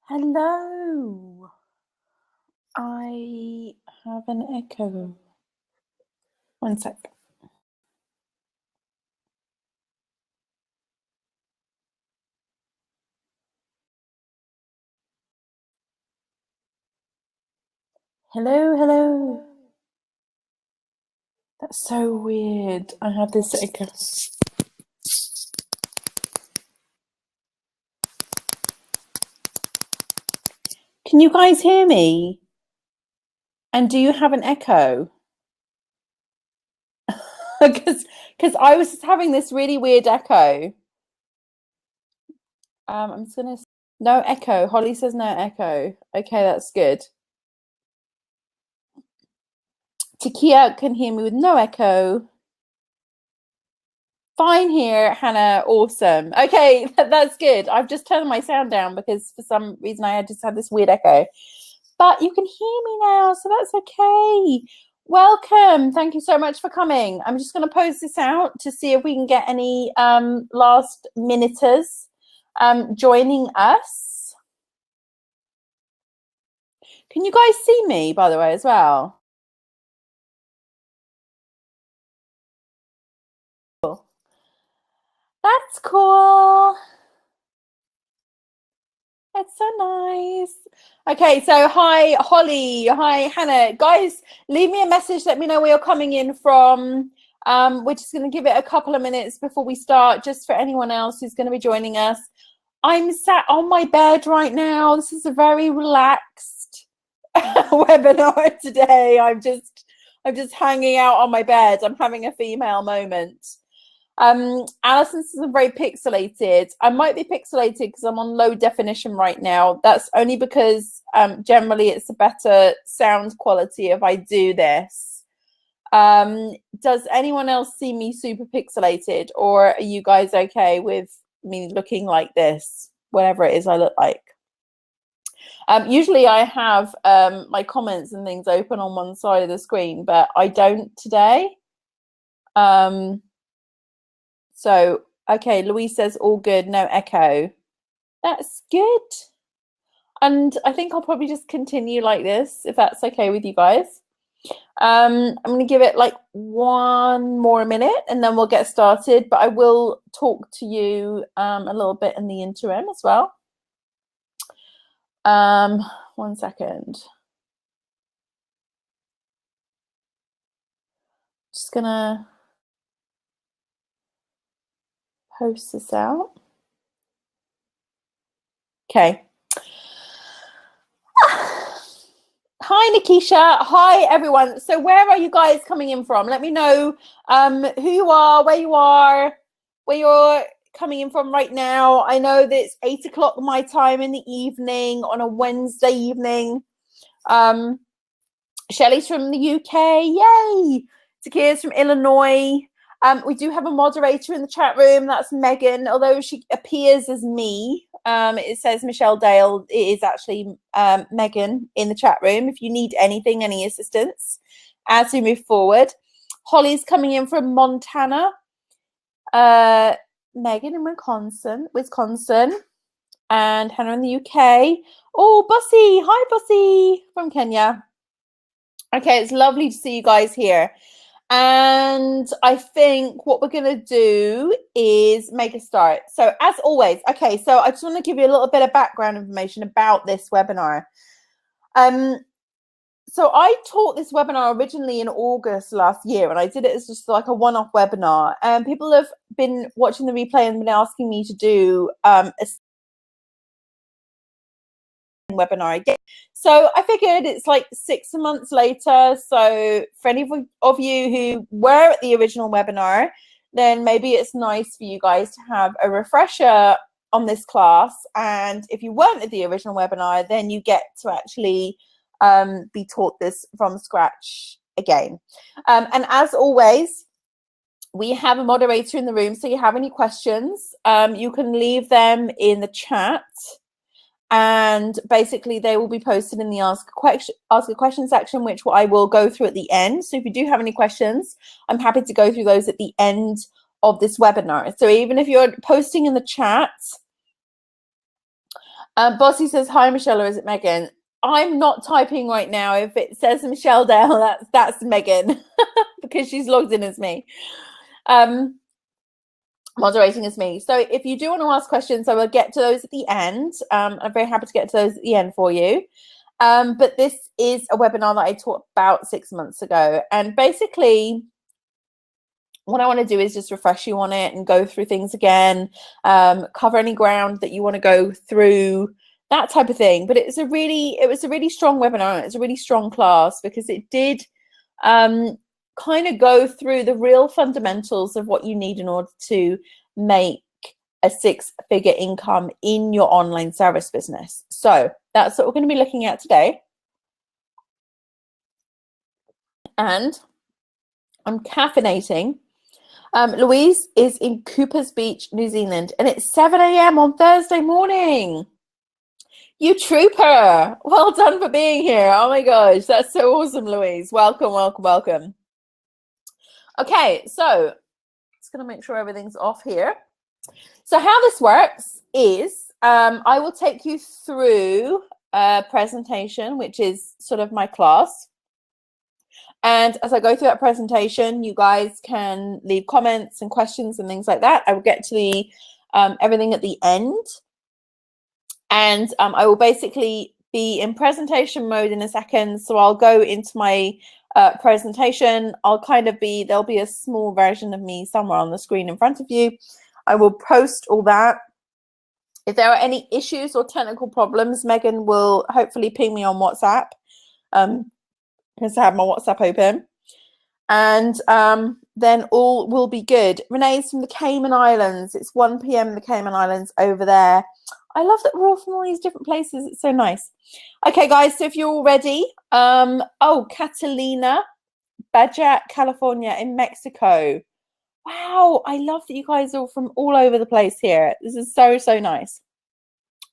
Hello. I have an echo. One sec. Hello, hello. That's so weird. I have this echo. Can you guys hear me? And do you have an echo? Because I was just having this really weird echo. I'm just gonna no echo. Holly says no echo. Okay, that's good. Takia can hear me with no echo. Fine here, Hannah. Awesome. Okay, that's good. I've just turned my sound down because for some reason I just had this weird echo. But you can hear me now, so that's okay. Welcome. Thank you so much for coming. I'm just going to post this out to see if we can get any last minuters joining us. Can you guys see me, by the way, as well? Cool. That's cool. That's so nice. Okay, so hi, Holly. Hi, Hannah. Guys, leave me a message. Let me know where you're coming in from. We're just going to give it a couple of minutes before we start, just for anyone else who's going to be joining us. I'm sat on my bed right now. This is a very relaxed webinar today. I'm just hanging out on my bed. I'm having a female moment. Alison says I'm very pixelated. I might be pixelated because I'm on low definition right now. That's only because generally it's a better sound quality if I do this. Does anyone else see me super pixelated, or are you guys okay with me looking like this, whatever it is I look like? Usually I have my comments and things open on one side of the screen, but I don't today. So, okay, Louise says all good, no echo. That's good. And I think I'll probably just continue like this, if that's okay with you guys. I'm going to give it like one more minute and then we'll get started. But I will talk to you a little bit in the interim as well. 1 second. Just going to post this out. Okay. Hi, Nikisha. Hi, everyone. So where are you guys coming in from? Let me know who you are, where you're coming in from right now. I know that it's 8 o'clock my time in the evening on a Wednesday evening. Shelley's from the UK. Yay! Takia's from Illinois. We do have a moderator in the chat room. That's Megan, although she appears as me. It says Michelle Dale. It is actually Megan in the chat room. If you need anything, any assistance as we move forward. Holly's coming in from Montana. Megan in Wisconsin. And Hannah in the UK. Oh, Bussy. Hi, Bussy from Kenya. Okay, it's lovely to see you guys here. And I think what we're going to do is make a start. So as always, okay, so I just want to give you a little bit of background information about this webinar. So I taught this webinar originally in August last year, and I did it as just like a one-off webinar. And people have been watching the replay and been asking me to do a webinar again. So I figured it's like 6 months later. So for any of you who were at the original webinar, then maybe it's nice for you guys to have a refresher on this class. And if you weren't at the original webinar, then you get to actually be taught this from scratch again. And as always, we have a moderator in the room. So you have any questions, you can leave them in the chat. And basically they will be posted in the ask a question section, which I will go through at the end. So if you do have any questions, I'm happy to go through those at the end of this webinar. So even if you're posting in the chat, Bossy says, hi, Michelle, or is it Megan? I'm not typing right now. If it says Michelle Dale, that's Megan because she's logged in as me. Moderating as me. So if you do want to ask questions, I will get to those at the end. I'm very happy to get to those at the end for you. But this is a webinar that I taught about 6 months ago. And basically, what I want to do is just refresh you on it and go through things again, cover any ground that you want to go through, that type of thing. But it was a really strong webinar. It was a really strong class because it did kind of go through the real fundamentals of what you need in order to make a 6-figure income in your online service business. So that's what we're going to be looking at today. And I'm caffeinating. Louise is in Coopers Beach, New Zealand, and it's 7 a.m. on Thursday morning. You trooper. Well done for being here. Oh my gosh, that's so awesome, Louise. Welcome, welcome, welcome. Okay, so just going to make sure everything's off here. So how this works is I will take you through a presentation, which is sort of my class. And as I go through that presentation, you guys can leave comments and questions and things like that. I will get to the everything at the end. And I will basically be in presentation mode in a second. So I'll go into my presentation. There'll be a small version of me somewhere on the screen in front of you. I will post all that. If there are any issues or technical problems, Megan will hopefully ping me on WhatsApp. Because I have my WhatsApp open. And then all will be good. Renee's from the Cayman Islands. It's 1 p.m. in the Cayman Islands over there. I love that we're all from all these different places. It's so nice. Okay, guys, so if you're all ready. Oh, Catalina, Baja, California in Mexico. Wow, I love that you guys are from all over the place here. This is so, so nice.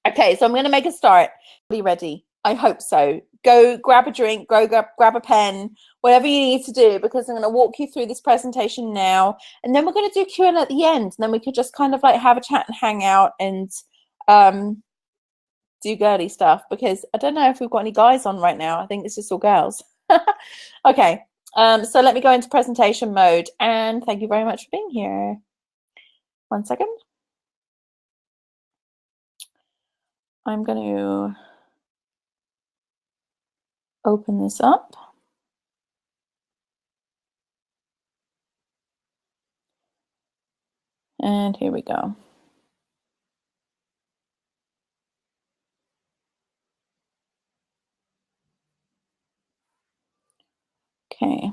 Okay, so I'm going to make a start. Are you ready? I hope so. Go grab a drink, go grab a pen, whatever you need to do, because I'm going to walk you through this presentation now. And then we're going to do Q&A at the end. And then we could just kind of like have a chat and hang out and do girly stuff, because I don't know if we've got any guys on right now. I think it's just all girls. Okay, so let me go into presentation mode. And thank you very much for being here. 1 second. I'm going to open this up. And here we go. Okay.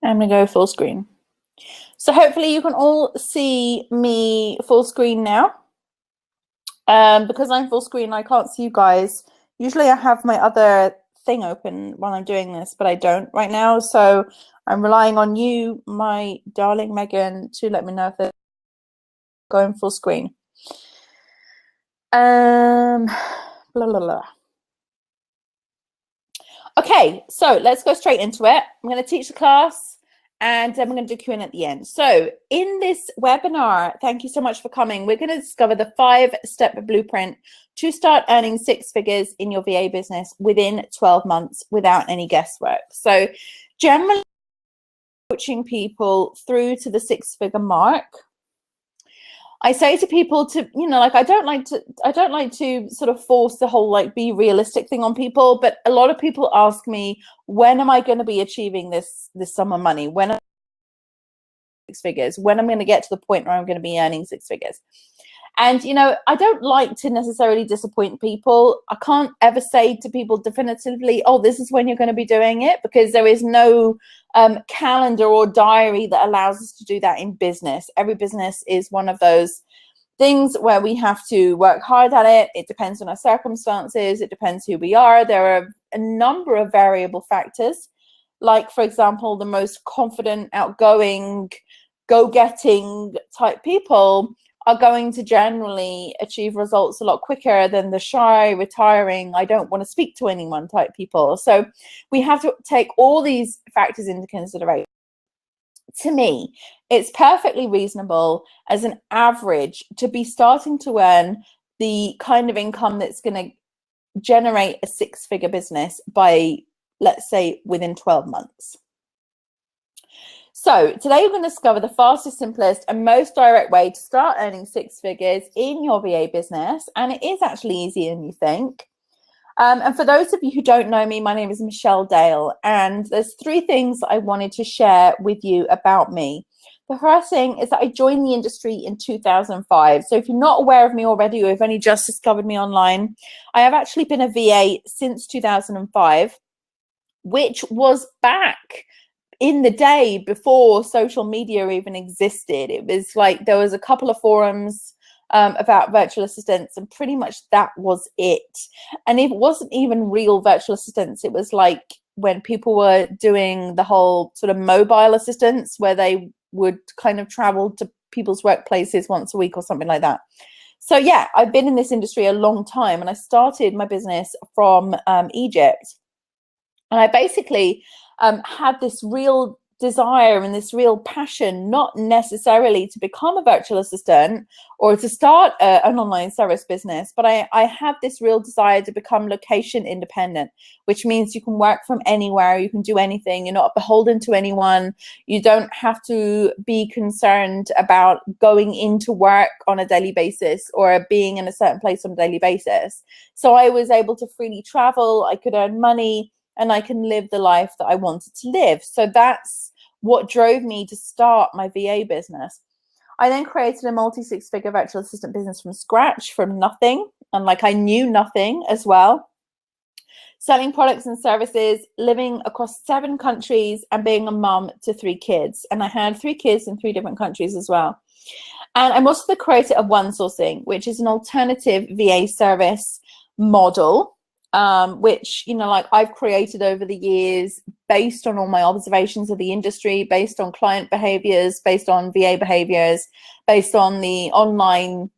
I'm going to go full screen. So hopefully you can all see me full screen now. Because I'm full screen, I can't see you guys. Usually I have my other thing open while I'm doing this, but I don't right now. So I'm relying on you, my darling Megan, to let me know if they're going full screen. Blah, blah, blah. Okay, so let's go straight into it. I'm going to teach the class. And then we're going to do Q&A at the end. So in this webinar, thank you so much for coming. We're going to discover the 5-step blueprint to start earning 6 figures in your VA business within 12 months without any guesswork. So generally coaching people through to the 6-figure mark. I say to people to, you know, like I don't like to sort of force the whole like be realistic thing on people, but a lot of people ask me, when am I going to be achieving this sum of money? When am I 6 figures? When I'm going to get to the point where I'm going to be earning 6 figures? And, you know, I don't like to necessarily disappoint people. I can't ever say to people definitively, oh, this is when you're going to be doing it, because there is no calendar or diary that allows us to do that in business. Every business is one of those things where we have to work hard at it. It depends on our circumstances. It depends who we are. There are a number of variable factors, like, for example, the most confident, outgoing, go-getting type people are going to generally achieve results a lot quicker than the shy, retiring, I don't want to speak to anyone type people. So we have to take all these factors into consideration. To me, it's perfectly reasonable as an average to be starting to earn the kind of income that's going to generate a six-figure business by, let's say, within 12 months. So today we're going to discover the fastest, simplest, and most direct way to start earning six figures in your VA business. And it is actually easier than you think. And for those of you who don't know me, my name is Michelle Dale, and there's three things I wanted to share with you about me. The first thing is that I joined the industry in 2005. So if you're not aware of me already, or you've only just discovered me online, I have actually been a VA since 2005, which was back in the day before social media even existed. It was like there was a couple of forums about virtual assistants, and pretty much that was it. And it wasn't even real virtual assistants. It was like when people were doing the whole sort of mobile assistants, where they would kind of travel to people's workplaces once a week or something like that. So yeah, I've been in this industry a long time, and I started my business from Egypt. And I basically had this real desire and this real passion, not necessarily to become a virtual assistant or to start an online service business, but I had this real desire to become location independent, which means you can work from anywhere, you can do anything, you're not beholden to anyone, you don't have to be concerned about going into work on a daily basis or being in a certain place on a daily basis. So I was able to freely travel, I could earn money, and I can live the life that I wanted to live. So that's what drove me to start my VA business. I then created a multi-six-figure virtual assistant business from scratch, from nothing. And like I knew nothing as well. Selling products and services, living across 7 countries, and being a mum to 3 kids. And I had 3 kids in 3 different countries as well. And I'm also the creator of One Sourcing, which is an alternative VA service model, which, you know, like I've created over the years based on all my observations of the industry, based on client behaviors, based on VA behaviors, based on the online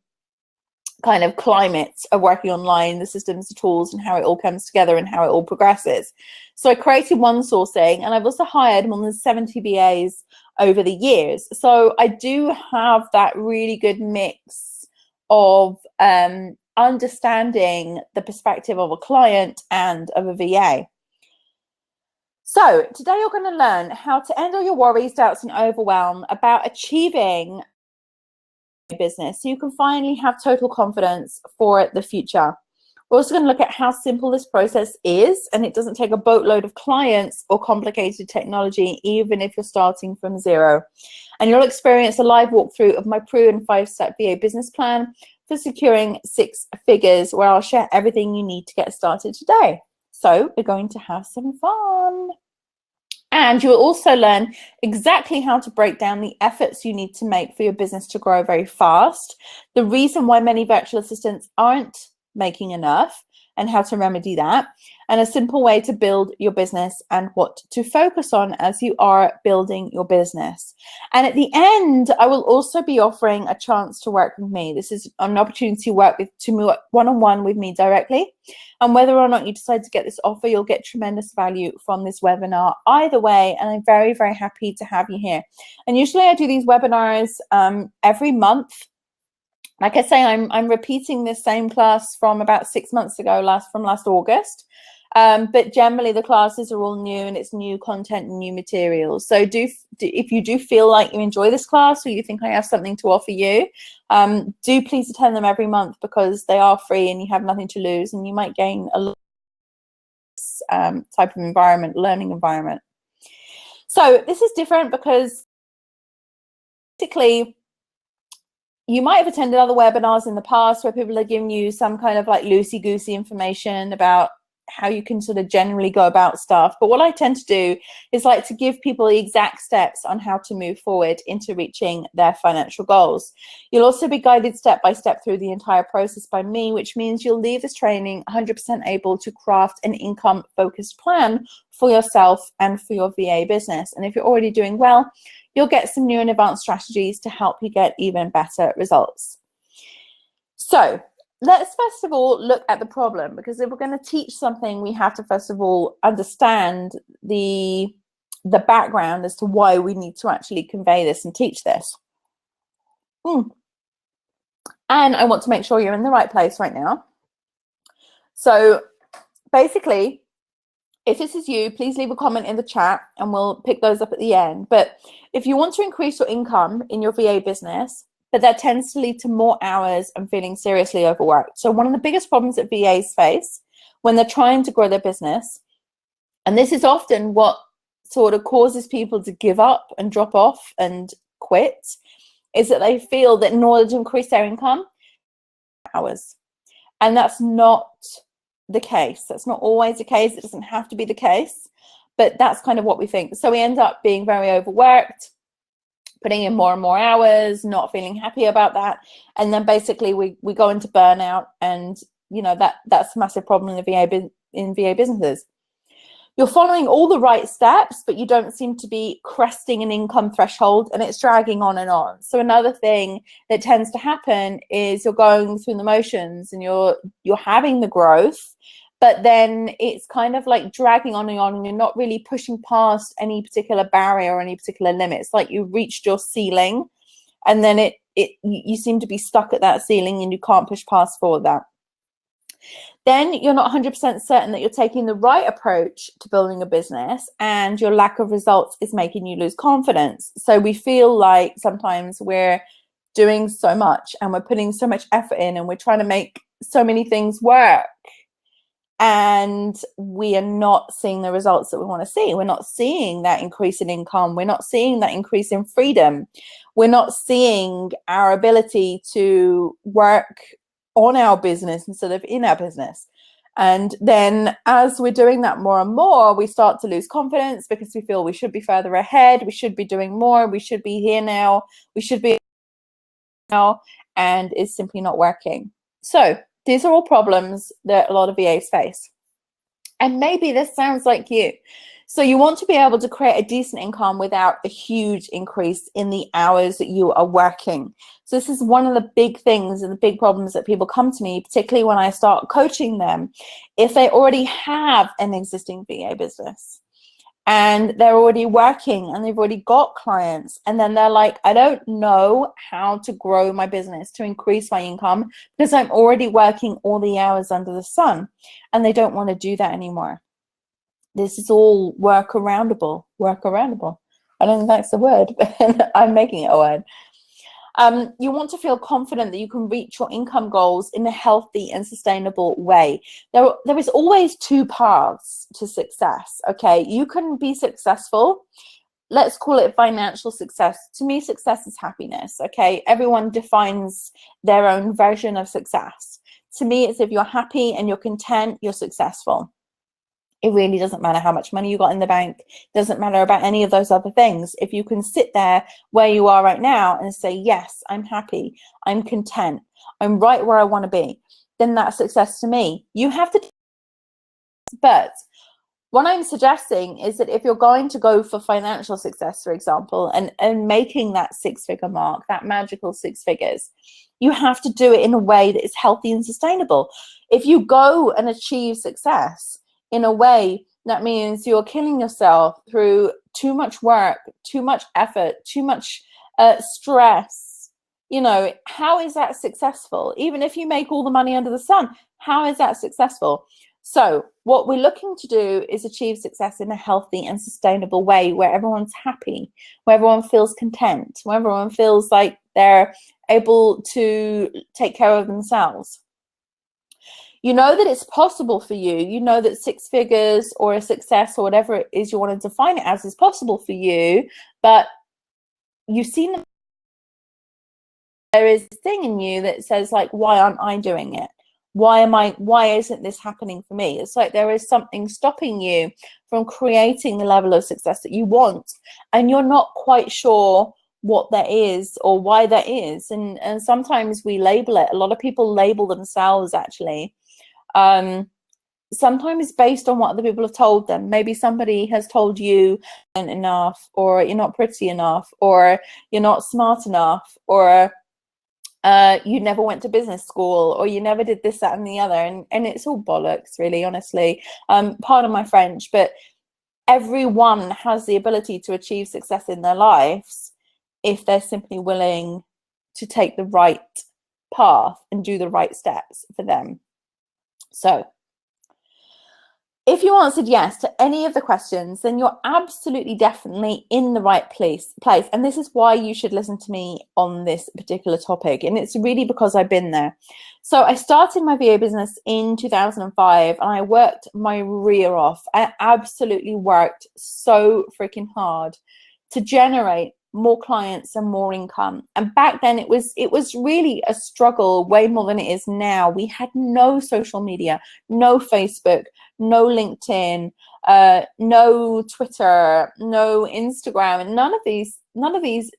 kind of climate of working online, the systems, the tools, and how it all comes together and how it all progresses. So I created One Sourcing, and I've also hired more than 70 VAs over the years. So I do have that really good mix of understanding the perspective of a client and of a VA. So today you're going to learn how to end all your worries, doubts, and overwhelm about achieving a business so you can finally have total confidence for the future. We're also going to look at how simple this process is, and it doesn't take a boatload of clients or complicated technology, even if you're starting from zero. And you'll experience a live walkthrough of my proven 5-step VA business plan for securing 6 figures, where I'll share everything you need to get started today. So we're going to have some fun. And you will also learn exactly how to break down the efforts you need to make for your business to grow very fast, the reason why many virtual assistants aren't making enough, and how to remedy that, and a simple way to build your business and what to focus on as you are building your business. And at the end, I will also be offering a chance to work with me. This is an opportunity to work one-on-one with me directly. And whether or not you decide to get this offer, you'll get tremendous value from this webinar either way. And I'm very, very happy to have you here. And usually I do these webinars every month. Like I say, I'm repeating this same class from about 6 months ago, from last August. But generally the classes are all new, and it's new content and new materials. So if you do feel like you enjoy this class, or you think I have something to offer you, do please attend them every month, because they are free and you have nothing to lose, and you might gain a lot type of environment, learning environment. So this is different because basically you might have attended other webinars in the past where people are giving you some kind of like loosey-goosey information about how you can sort of generally go about stuff. But what I tend to do is like to give people the exact steps on how to move forward into reaching their financial goals. You'll also be guided step by step through the entire process by me, which means you'll leave this training 100% able to craft an income-focused plan for yourself and for your VA business. And if you're already doing well, you'll get some new and advanced strategies to help you get even better results. So let's first of all look at the problem, because if we're going to teach something, we have to first of all understand the background as to why we need to actually convey this and teach this. And I want to make sure you're in the right place right now. So basically, if this is you, please leave a comment in the chat and we'll pick those up at the end. But if you want to increase your income in your VA business, but that tends to lead to more hours and feeling seriously overworked. So one of the biggest problems that VAs face when they're trying to grow their business, and this is often what sort of causes people to give up and drop off and quit, is that they feel that in order to increase their income, hours. And that's not the case. That's not always the case. It doesn't have to be the case, but that's kind of what we think. So we end up being very overworked, putting in more and more hours, not feeling happy about that. And then basically we go into burnout, and you know, that's a massive problem in VA businesses. You're following all the right steps, but you don't seem to be cresting an income threshold, and it's dragging on and on. So another thing that tends to happen is you're going through the motions and you're having the growth, but then it's kind of like dragging on, and you're not really pushing past any particular barrier or any particular limit. It's like you've reached your ceiling, and then you seem to be stuck at that ceiling and you can't push past for that. Then you're not 100% certain that you're taking the right approach to building a business, and your lack of results is making you lose confidence. So we feel like sometimes we're doing so much and we're putting so much effort in and we're trying to make so many things work, and we are not seeing the results that we want to see. We're not seeing that increase in income. We're not seeing that increase in freedom. We're not seeing our ability to work on our business instead of in our business. And then as we're doing that more and more, we start to lose confidence because we feel we should be further ahead, we should be doing more, we should be here now, we should be now, and it's simply not working. So these are all problems that a lot of VAs face. And maybe this sounds like you. So you want to be able to create a decent income without a huge increase in the hours that you are working. So this is one of the big things and the big problems that people come to me, particularly when I start coaching them, if they already have an existing VA business and they're already working and they've already got clients, and then they're like, I don't know how to grow my business to increase my income because I'm already working all the hours under the sun, and they don't want to do that anymore. This is all workaroundable. I don't think that's the word, but I'm making it a word. You want to feel confident that you can reach your income goals in a healthy and sustainable way. There is always two paths to success, okay? You can be successful. Let's call it financial success. To me, success is happiness, okay? Everyone defines their own version of success. To me, it's if you're happy and you're content, you're successful. It really doesn't matter how much money you got in the bank. It doesn't matter about any of those other things. If you can sit there where you are right now and say, yes, I'm happy, I'm content, I'm right where I want to be, then that's success to me. You have to, but what I'm suggesting is that if you're going to go for financial success, for example, and making that six-figure mark, that magical six figures, you have to do it in a way that is healthy and sustainable. If you go and achieve success in a way that means you're killing yourself through too much work, too much effort, too much stress, you know, how is that successful? Even if you make all the money under the sun, how is that successful? So what we're looking to do is achieve success in a healthy and sustainable way where everyone's happy, where everyone feels content, where everyone feels like they're able to take care of themselves. You know that it's possible for you. You know that six figures or a success or whatever it is you want to define it as is possible for you, but you've seen there is a thing in you that says like, why aren't I doing it? Why isn't this happening for me? It's like there is something stopping you from creating the level of success that you want, and you're not quite sure what that is or why that is. And sometimes we label it. A lot of people label themselves actually. Sometimes based on what other people have told them. Maybe somebody has told you enough, or you're not pretty enough, or you're not smart enough, or you never went to business school, or you never did this, that, and the other. And it's all bollocks, really, honestly. Pardon my French, but everyone has the ability to achieve success in their lives if they're simply willing to take the right path and do the right steps for them. So if you answered yes to any of the questions, then you're absolutely definitely in the right place. And this is why you should listen to me on this particular topic. And it's really because I've been there. So I started my VA business in 2005, and I worked my rear off. I absolutely worked so freaking hard to generate more clients and more income. And back then it was really a struggle, way more than it is now. We had no social media, no Facebook, no LinkedIn, no Twitter, no Instagram, and none of these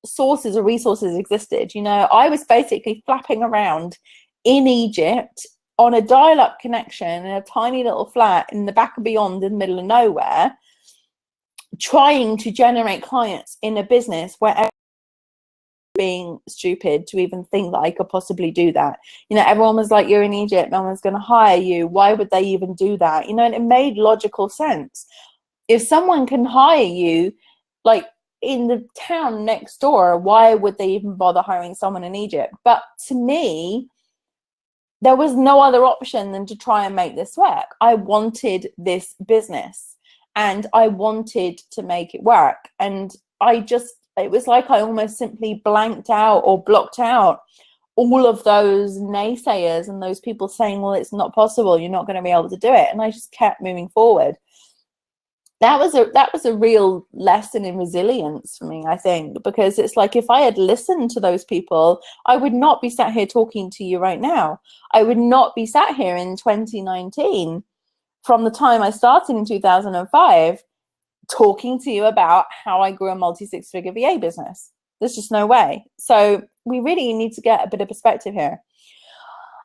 sources or resources existed. You know, I was basically flapping around in Egypt on a dial-up connection in a tiny little flat in the back of beyond in the middle of nowhere, trying to generate clients in a business where being stupid to even think that I could possibly do that. You know, everyone was like, you're in Egypt, no one's going to hire you. Why would they even do that? You know, and it made logical sense. If someone can hire you, like in the town next door, why would they even bother hiring someone in Egypt? But to me, there was no other option than to try and make this work. I wanted this business and I wanted to make it work. And it was like I almost simply blanked out or blocked out all of those naysayers and those people saying, well, it's not possible, you're not going to be able to do it. And I just kept moving forward. That was a real lesson in resilience for me, I think, because it's like, if I had listened to those people, I would not be sat here talking to you right now. I would not be sat here in 2019, from the time I started in 2005, talking to you about how I grew a multi-six-figure VA business. There's just no way. So we really need to get a bit of perspective here.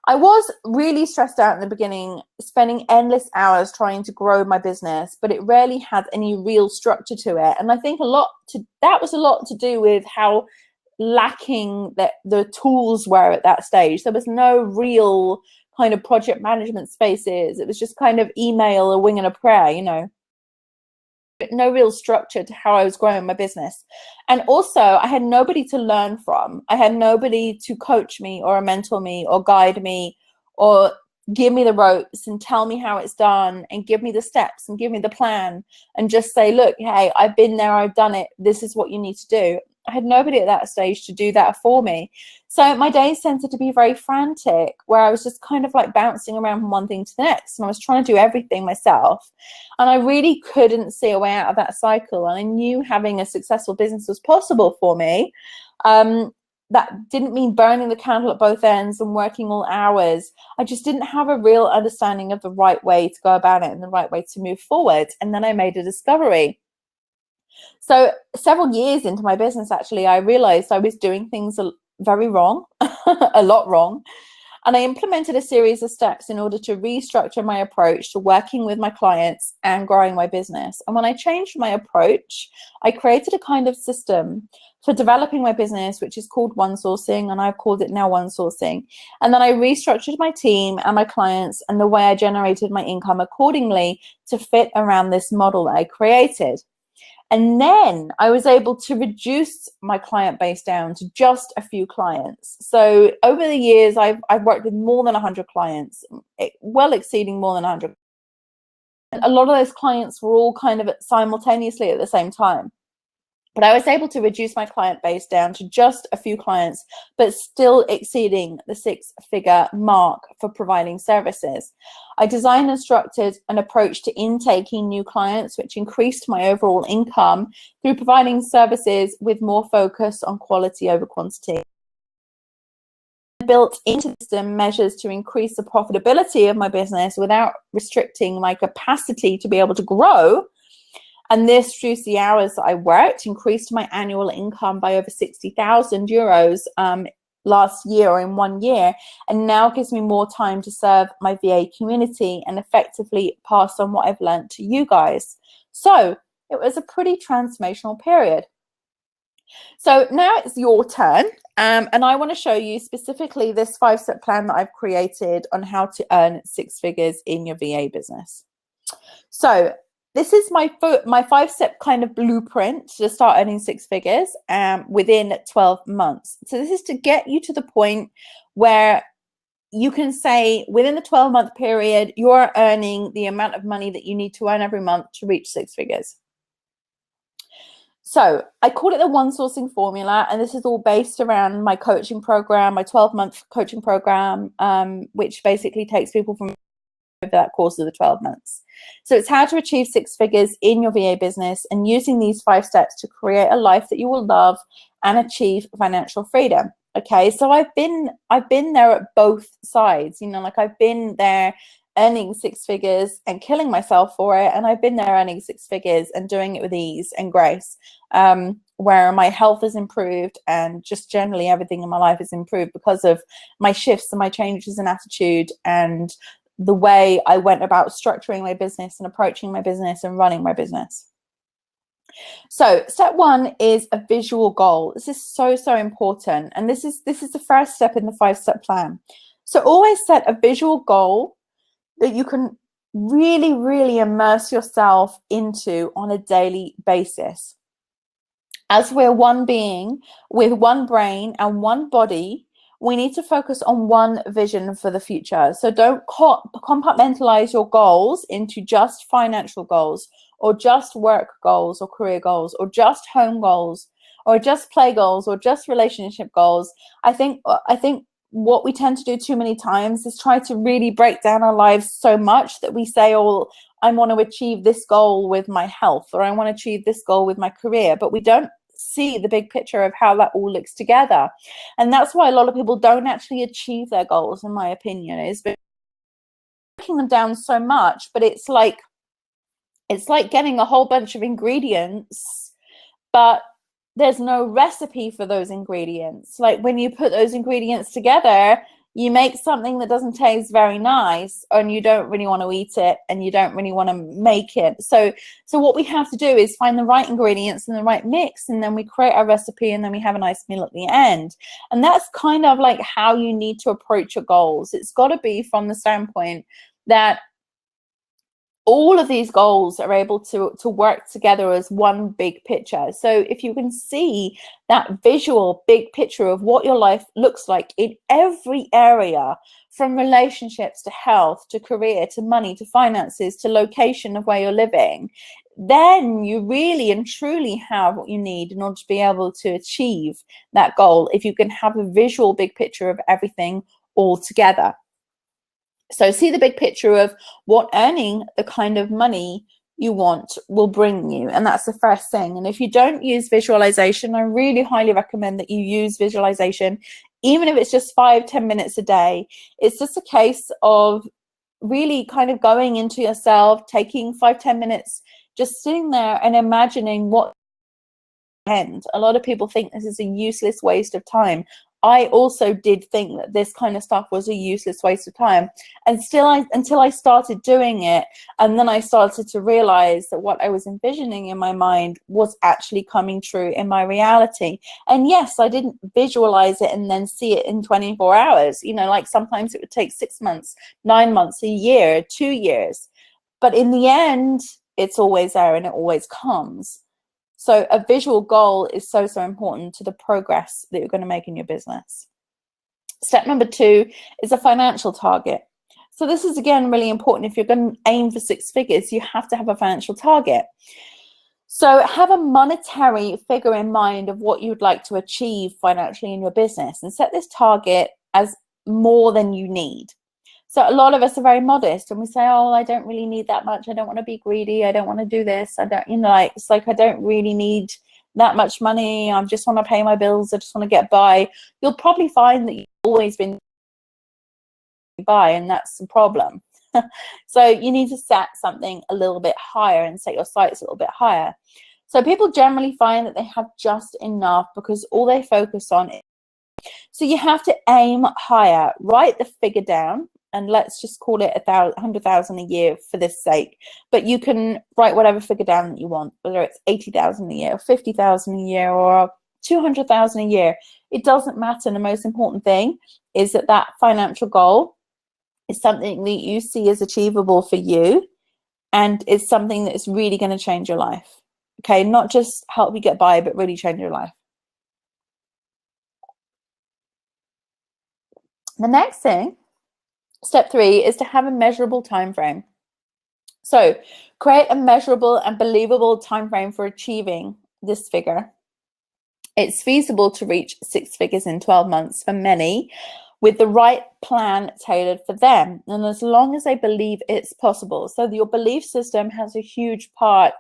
I was really stressed out in the beginning, spending endless hours trying to grow my business, but it rarely had any real structure to it. And I think that was a lot to do with how lacking the tools were at that stage. There was no real kind of project management spaces. It was just kind of email, a wing and a prayer, you know. No real structure to how I was growing my business. And also I had nobody to learn from. I had nobody to coach me or mentor me or guide me or give me the ropes and tell me how it's done and give me the steps and give me the plan and just say, look, hey, I've been there, I've done it, this is what you need to do. I had nobody at that stage to do that for me. So my days tended to be very frantic, where I was just kind of like bouncing around from one thing to the next, and I was trying to do everything myself. And I really couldn't see a way out of that cycle. And I knew having a successful business was possible for me. That didn't mean burning the candle at both ends and working all hours. I just didn't have a real understanding of the right way to go about it and the right way to move forward. And then I made a discovery. So several years into my business, actually, I realized I was doing things very wrong, a lot wrong. And I implemented a series of steps in order to restructure my approach to working with my clients and growing my business. And when I changed my approach, I created a kind of system for developing my business, which is called One Sourcing, and I've called it now One Sourcing. And then I restructured my team and my clients and the way I generated my income accordingly to fit around this model that I created. And then I was able to reduce my client base down to just a few clients. So over the years, I've worked with more than 100 clients, well exceeding more than 100. And a lot of those clients were all kind of simultaneously at the same time. But I was able to reduce my client base down to just a few clients, but still exceeding the six-figure mark for providing services. I designed and structured an approach to intaking new clients, which increased my overall income through providing services with more focus on quality over quantity. I built into the system measures to increase the profitability of my business without restricting my capacity to be able to grow. And this reduced the hours that I worked, increased my annual income by over 60,000 euros last year, or in 1 year, and now gives me more time to serve my VA community and effectively pass on what I've learned to you guys. So it was a pretty transformational period. So now it's your turn, and I want to show you specifically this 5-step plan that I've created on how to earn 6 figures in your VA business. So this is my 5-step kind of blueprint to start earning 6 figures within 12 months. So this is to get you to the point where you can say within the 12-month period, you're earning the amount of money that you need to earn every month to reach 6 figures. So I call it the one sourcing formula, and this is all based around my coaching program, my 12-month coaching program, which basically takes people from over that course of the 12 months. So it's how to achieve 6 figures in your VA business and using these 5 steps to create a life that you will love and achieve financial freedom. Okay, so I've been there at both sides, you know, like I've been there earning 6 figures and killing myself for it, and I've been there earning 6 figures and doing it with ease and grace, where my health has improved and just generally everything in my life has improved because of my shifts and my changes in attitude and the way I went about structuring my business and approaching my business and running my business. So step 1 is a visual goal. This is so important, and this is the first step in the 5-step plan. So always set a visual goal that you can really immerse yourself into on a daily basis. As we're one being with one brain and one body, we need to focus on one vision for the future. So don't compartmentalize your goals into just financial goals or just work goals or career goals or just home goals or just play goals or just relationship goals. I think what we tend to do too many times is try to really break down our lives so much that we say, oh, I want to achieve this goal with my health, or I want to achieve this goal with my career, but we don't see the big picture of how that all looks together. And that's why a lot of people don't actually achieve their goals, in my opinion, is breaking them down so much. But it's like getting a whole bunch of ingredients, but there's no recipe for those ingredients. Like when you put those ingredients together, you make something that doesn't taste very nice, and you don't really want to eat it, and you don't really want to make it. So what we have to do is find the right ingredients and the right mix, and then we create our recipe, and then we have a nice meal at the end. And that's kind of like how you need to approach your goals. It's got to be from the standpoint that all of these goals are able to work together as one big picture. So if you can see that visual big picture of what your life looks like in every area, from relationships to health to career to money to finances to location of where you're living, then you really and truly have what you need in order to be able to achieve that goal, if you can have a visual big picture of everything all together. So see the big picture of what earning the kind of money you want will bring you. And that's the first thing. And if you don't use visualization, I really highly recommend that you use visualization, even if it's just 5-10 minutes a day. It's just a case of really kind of going into yourself, taking 5-10 minutes, just sitting there and imagining what end. A lot of people think this is a useless waste of time. I also did think that this kind of stuff was a useless waste of time, and until I started doing it, and then I started to realize that what I was envisioning in my mind was actually coming true in my reality. And yes, I didn't visualize it and then see it in 24 hours. You know, like sometimes it would take 6 months, 9 months, a year, 2 years, but in the end, it's always there and it always comes. So a visual goal is so important to the progress that you're going to make in your business. Step number 2 is a financial target. So this is, again, really important. If you're going to aim for 6 figures, you have to have a financial target. So have a monetary figure in mind of what you would like to achieve financially in your business, and set this target as more than you need. So a lot of us are very modest, and we say, oh, I don't really need that much. I don't want to be greedy. I don't want to do this. I don't, you know, like, it's like, I don't really need that much money. I just want to pay my bills. I just want to get by. You'll probably find that you've always been by, and that's the problem. So you need to set something a little bit higher and set your sights a little bit higher. So people generally find that they have just enough because all they focus on is. So you have to aim higher. Write the figure down. And let's just call it 100,000 a year for this sake. But you can write whatever figure down that you want, whether it's 80,000 a year, or 50,000 a year, or 200,000 a year. It doesn't matter. The most important thing is that that financial goal is something that you see as achievable for you, and it's something that is really going to change your life. Okay, not just help you get by, but really change your life. The next thing, step 3, is to have a measurable time frame. So create a measurable and believable time frame for achieving this figure. It's feasible to reach 6 figures in 12 months for many, with the right plan tailored for them, and as long as they believe it's possible. So your belief system has a huge part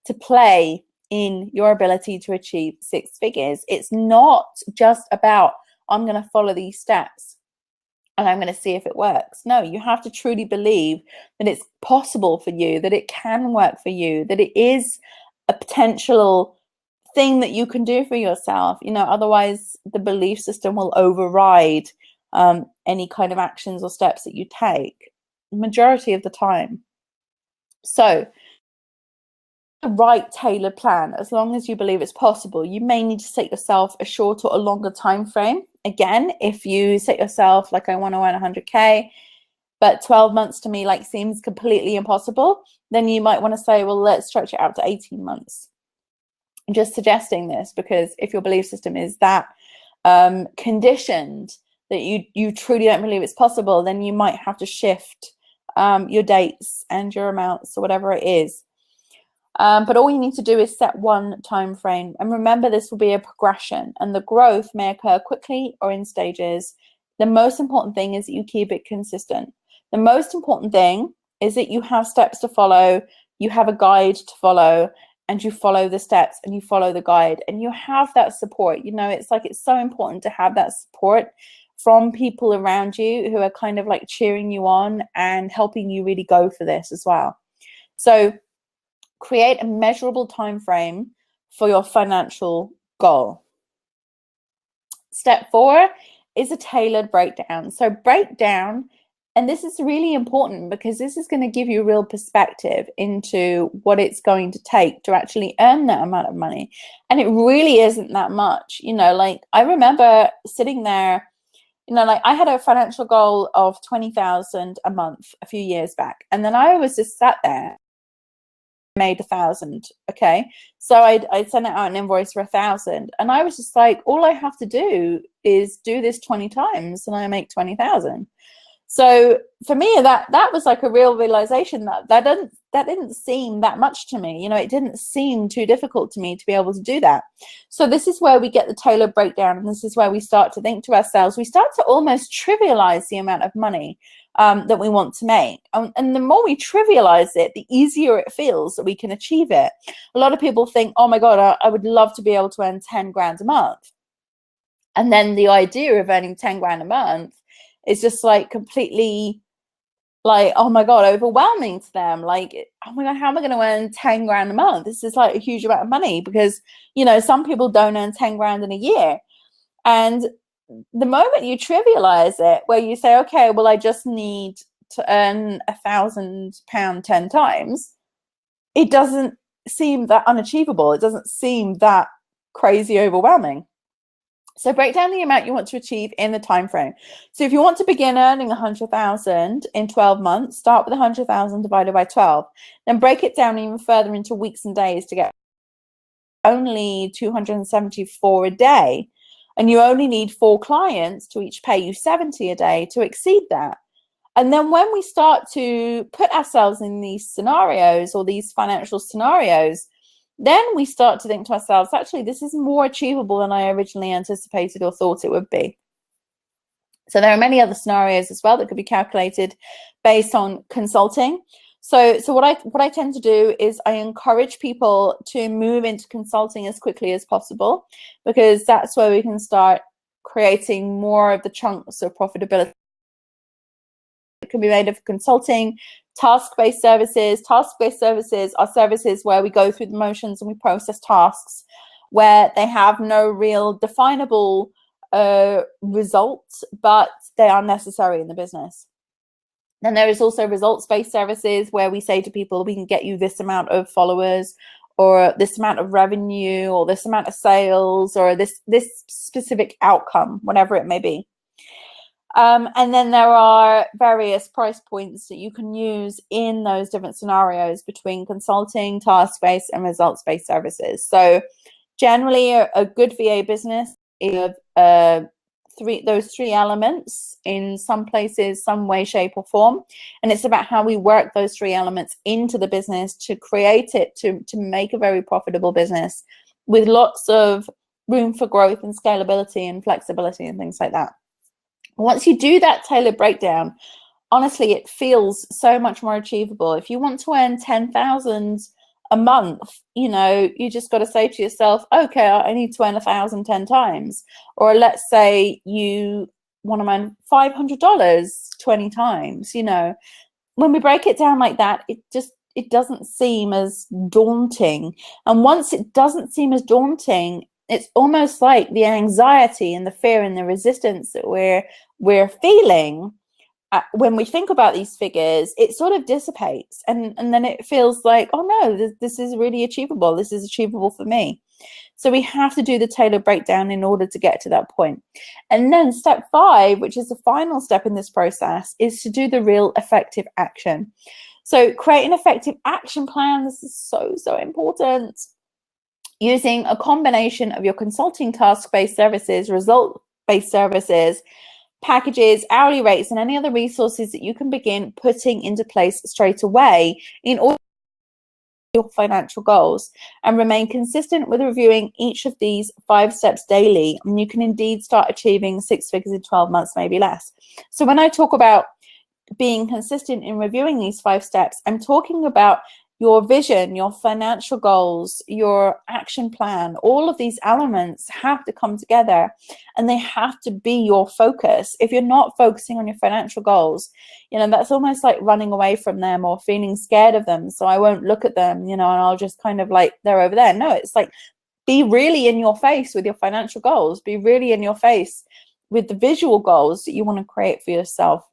to play in your ability to achieve 6 figures. It's not just about, I'm going to follow these steps and I'm going to see if it works. No, you have to truly believe that it's possible for you, that it can work for you, that it is a potential thing that you can do for yourself. You know, otherwise the belief system will override any kind of actions or steps that you take majority of the time. So the right tailored plan, as long as you believe it's possible. You may need to set yourself a shorter or longer time frame. Again, if you set yourself like, I want to earn 100K, but 12 months to me like seems completely impossible, then you might want to say, well, let's stretch it out to 18 months. I'm just suggesting this because if your belief system is that conditioned that you truly don't believe it's possible, then you might have to shift your dates and your amounts or whatever it is. But all you need to do is set one time frame, and remember this will be a progression, and the growth may occur quickly or in stages. The most important thing is that you keep it consistent. The most important thing is that you have steps to follow, you have a guide to follow, and you follow the steps and you follow the guide, and you have that support. You know, it's like, it's so important to have that support from people around you who are kind of like cheering you on and helping you really go for this as well. So create a measurable time frame for your financial goal. Step 4 is a tailored breakdown. So break down, and this is really important because this is going to give you real perspective into what it's going to take to actually earn that amount of money. And it really isn't that much. You know, like I remember sitting there, you know, like I had a financial goal of 20,000 a month a few years back, and then I was just sat there, made 1,000. Okay, so I sent out an invoice for 1,000, and I was just like, all I have to do is do this 20 times and I make 20,000. So for me, that was like a real realization that didn't seem that much to me. You know, it didn't seem too difficult to me to be able to do that. So this is where we get the tailored breakdown, and this is where we start to think to ourselves, we start to almost trivialize the amount of money that we want to make. And the more we trivialize it, the easier it feels that we can achieve it. A lot of people think, oh my God, I would love to be able to earn 10 grand a month. And then the idea of earning 10 grand a month is just like completely like, oh my God, overwhelming to them. Like, oh my God, how am I going to earn 10 grand a month? This is like a huge amount of money because, you know, some people don't earn 10 grand in a year. And the moment you trivialize it, where you say, okay, well, I just need to earn £1,000 10 times, it doesn't seem that unachievable. It doesn't seem that crazy overwhelming. So break down the amount you want to achieve in the time frame. So if you want to begin earning 100,000 in 12 months, start with 100,000 divided by 12. Then break it down even further into weeks and days to get only 274 a day. And you only need 4 clients to each pay you 70 a day to exceed that. And then when we start to put ourselves in these scenarios or these financial scenarios, then we start to think to ourselves, actually, this is more achievable than I originally anticipated or thought it would be. So there are many other scenarios as well that could be calculated based on consulting. So what I tend to do is I encourage people to move into consulting as quickly as possible, because that's where we can start creating more of the chunks of profitability. It can be made of consulting, task-based services. Task-based services are services where we go through the motions and we process tasks where they have no real definable results, but they are necessary in the business. Then there is also results-based services where we say to people, we can get you this amount of followers or this amount of revenue, or this amount of sales, or this specific outcome, whatever it may be. And then there are various price points that you can use in those different scenarios between consulting, task-based, and results-based services. So generally, a good VA business is those three elements in some places, some way, shape, or form. And it's about how we work those three elements into the business to create it, to make a very profitable business with lots of room for growth and scalability and flexibility and things like that. Once you do that tailored breakdown, honestly, it feels so much more achievable. If you want to earn 10,000 a month, you know, you just got to say to yourself, okay, I need to earn 1,000 10 times. Or let's say you want to earn $500 20 times. You know, when we break it down like that, it doesn't seem as daunting. And once it doesn't seem as daunting, it's almost like the anxiety and the fear and the resistance that we're feeling when we think about these figures, it sort of dissipates, and then it feels like, oh no, this is really achievable. This is achievable for me. So we have to do the tailored breakdown in order to get to that point. And then step 5, which is the final step in this process, is to do the real effective action. So create an effective action plan. This is so important. Using a combination of your consulting task-based services, result-based services, packages, hourly rates, and any other resources that you can begin putting into place straight away in order to achieve your financial goals, and remain consistent with reviewing each of these 5 steps daily, and you can indeed start achieving 6 figures in 12 months, maybe less. So when I talk about being consistent in reviewing these 5 steps, I'm talking about your vision, your financial goals, your action plan. All of these elements have to come together, and they have to be your focus. If you're not focusing on your financial goals, you know, that's almost like running away from them or feeling scared of them. So I won't look at them, you know, and I'll just kind of like, they're over there. No, it's like, be really in your face with your financial goals. Be really in your face with the visual goals that you want to create for yourself.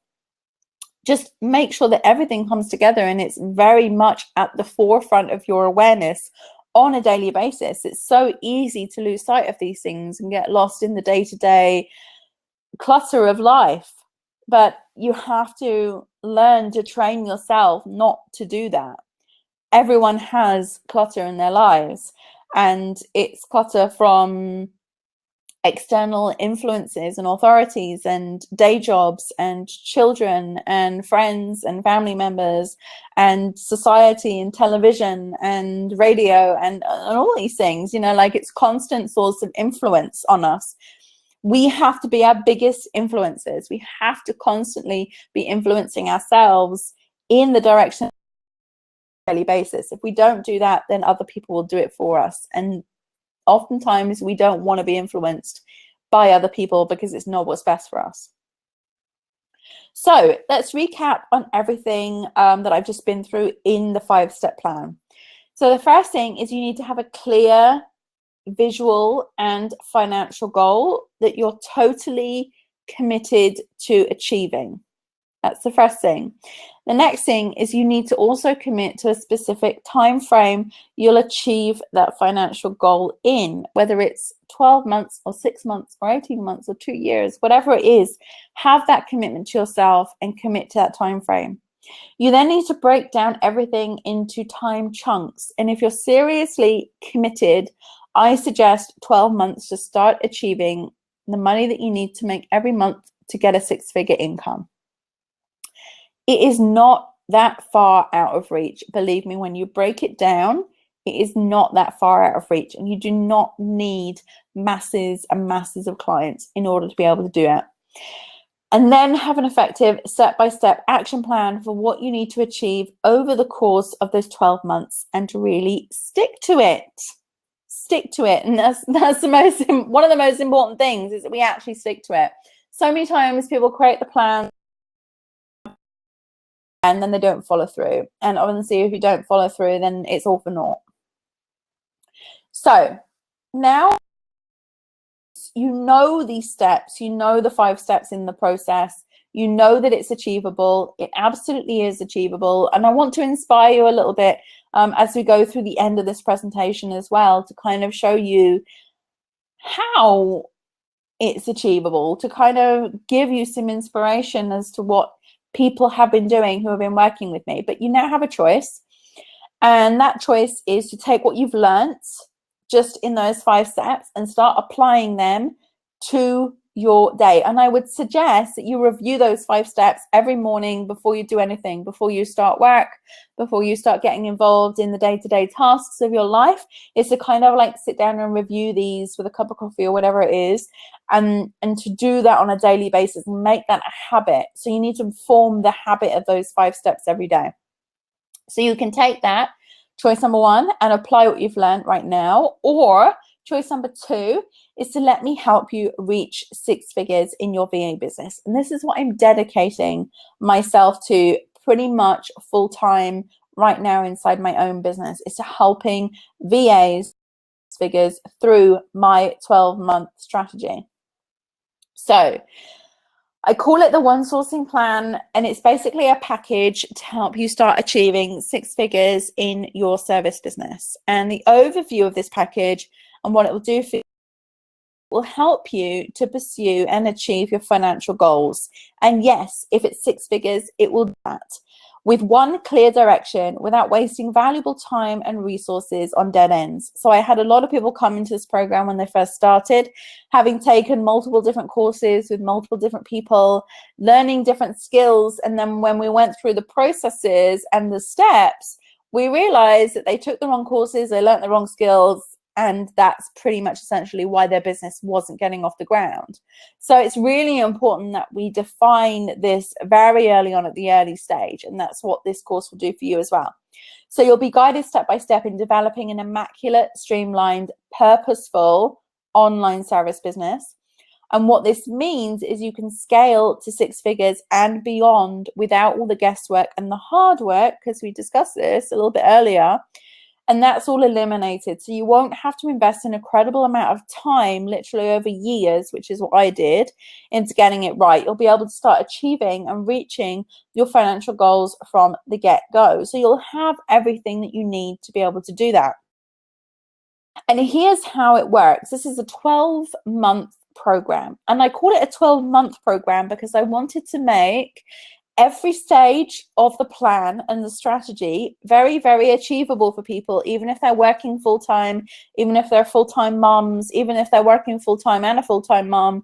Just make sure that everything comes together and it's very much at the forefront of your awareness on a daily basis. It's so easy to lose sight of these things and get lost in the day-to-day clutter of life. But you have to learn to train yourself not to do that. Everyone has clutter in their lives, and it's clutter from external influences and authorities and day jobs and children and friends and family members and society and television and radio and all these things, you know, like it's constant source of influence on us. We have to be our biggest influencers. We have to constantly be influencing ourselves in the direction on a daily basis. If we don't do that, then other people will do it for us. And oftentimes we don't want to be influenced by other people because it's not what's best for us. So let's recap on everything that I've just been through in the 5-step plan. So the first thing is you need to have a clear visual and financial goal that you're totally committed to achieving. That's the first thing. The next thing is you need to also commit to a specific time frame you'll achieve that financial goal in, whether it's 12 months or 6 months or 18 months or 2 years, whatever it is. Have that commitment to yourself and commit to that time frame. You then need to break down everything into time chunks. And if you're seriously committed, I suggest 12 months to start achieving the money that you need to make every month to get a 6-figure income. It is not that far out of reach. Believe me, when you break it down, it is not that far out of reach, and you do not need masses and masses of clients in order to be able to do it. And then have an effective step-by-step action plan for what you need to achieve over the course of those 12 months, and to really stick to it. Stick to it. And that's one of the most important things, is that we actually stick to it. So many times people create the plan and then they don't follow through. And obviously, if you don't follow through, then it's all for naught. So now you know these steps, you know the 5 steps in the process, you know that it's achievable. It absolutely is achievable. And I want to inspire you a little bit as we go through the end of this presentation as well, to kind of show you how it's achievable, to kind of give you some inspiration as to what people have been doing who have been working with me. But you now have a choice, and that choice is to take what you've learnt just in those 5 steps and start applying them to your day. And I would suggest that you review those 5 steps every morning before you do anything, before you start work, before you start getting involved in the day-to-day tasks of your life. Is to kind of like sit down and review these with a cup of coffee or whatever it is, and to do that on a daily basis and make that a habit. So you need to form the habit of those 5 steps every day. So you can take that choice number 1 and apply what you've learned right now, or choice number 2 is to let me help you reach 6 figures in your VA business. And this is what I'm dedicating myself to pretty much full time right now inside my own business, is to helping VAs figures through my 12-month strategy. So I call it the One Sourcing Plan, and it's basically a package to help you start achieving 6 figures in your service business. And the overview of this package and what it will do for you will help you to pursue and achieve your financial goals. And yes, if it's 6 figures, it will do that with one clear direction, without wasting valuable time and resources on dead ends. So I had a lot of people come into this program when they first started, having taken multiple different courses with multiple different people, learning different skills. And then when we went through the processes and the steps, we realized that they took the wrong courses, they learned the wrong skills, and that's pretty much essentially why their business wasn't getting off the ground. So it's really important that we define this very early on at the early stage, and that's what this course will do for you as well. So you'll be guided step by step in developing an immaculate, streamlined, purposeful online service business. And what this means is you can scale to 6 figures and beyond without all the guesswork and the hard work, because we discussed this a little bit earlier. And that's all eliminated. So you won't have to invest an incredible amount of time, literally over years, which is what I did, into getting it right. You'll be able to start achieving and reaching your financial goals from the get-go. So you'll have everything that you need to be able to do that. And here's how it works. This is a 12-month program. And I call it a 12-month program because I wanted to make every stage of the plan and the strategy very, very achievable for people, even if they're working full-time, even if they're full-time moms, even if they're working full-time and a full-time mom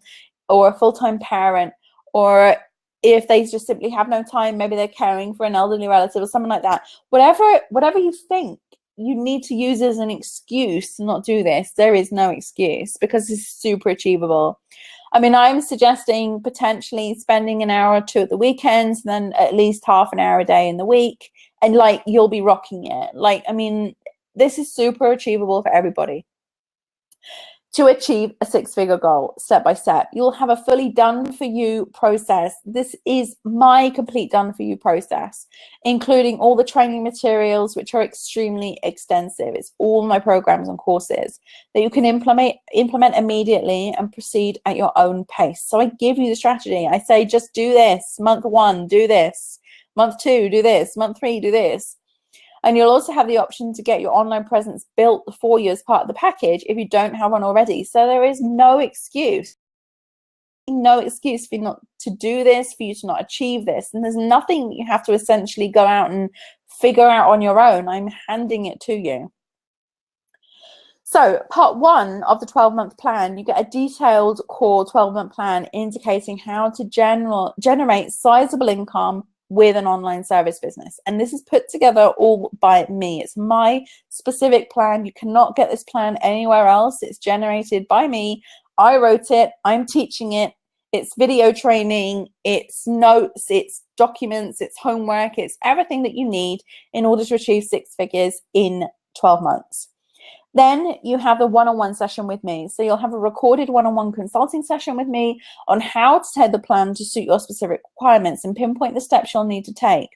or a full-time parent, or if they just simply have no time, maybe they're caring for an elderly relative or something like that. Whatever you think you need to use as an excuse to not do this, there is no excuse, because it's super achievable. I mean, I'm suggesting potentially spending an hour or 2 at the weekends, and then at least half an hour a day in the week, and like, you'll be rocking it. Like, I mean, this is super achievable for everybody. To achieve a 6-figure goal, step by step, you'll have a fully done for you process. This is my complete done for you process, including all the training materials, which are extremely extensive. It's all my programs and courses that you can implement immediately and proceed at your own pace. So I give you the strategy. I say, just do this. Month 1, do this. Month 2, do this. Month 3, do this. And you'll also have the option to get your online presence built for you as part of the package if you don't have one already. So there is no excuse for you not to do this, for you to not achieve this. And there's nothing that you have to essentially go out and figure out on your own. I'm handing it to you. So part 1 of the 12-month plan, you get a detailed core 12-month plan indicating how to generate sizable income with an online service business. And this is put together all by me. It's my specific plan. You cannot get this plan anywhere else. It's generated by me. I wrote it. I'm teaching it. It's video training. It's notes. It's documents. It's homework. It's everything that you need in order to achieve 6 figures in 12 months. Then you have a one-on-one session with me. So you'll have a recorded one-on-one consulting session with me on how to tailor the plan to suit your specific requirements and pinpoint the steps you'll need to take.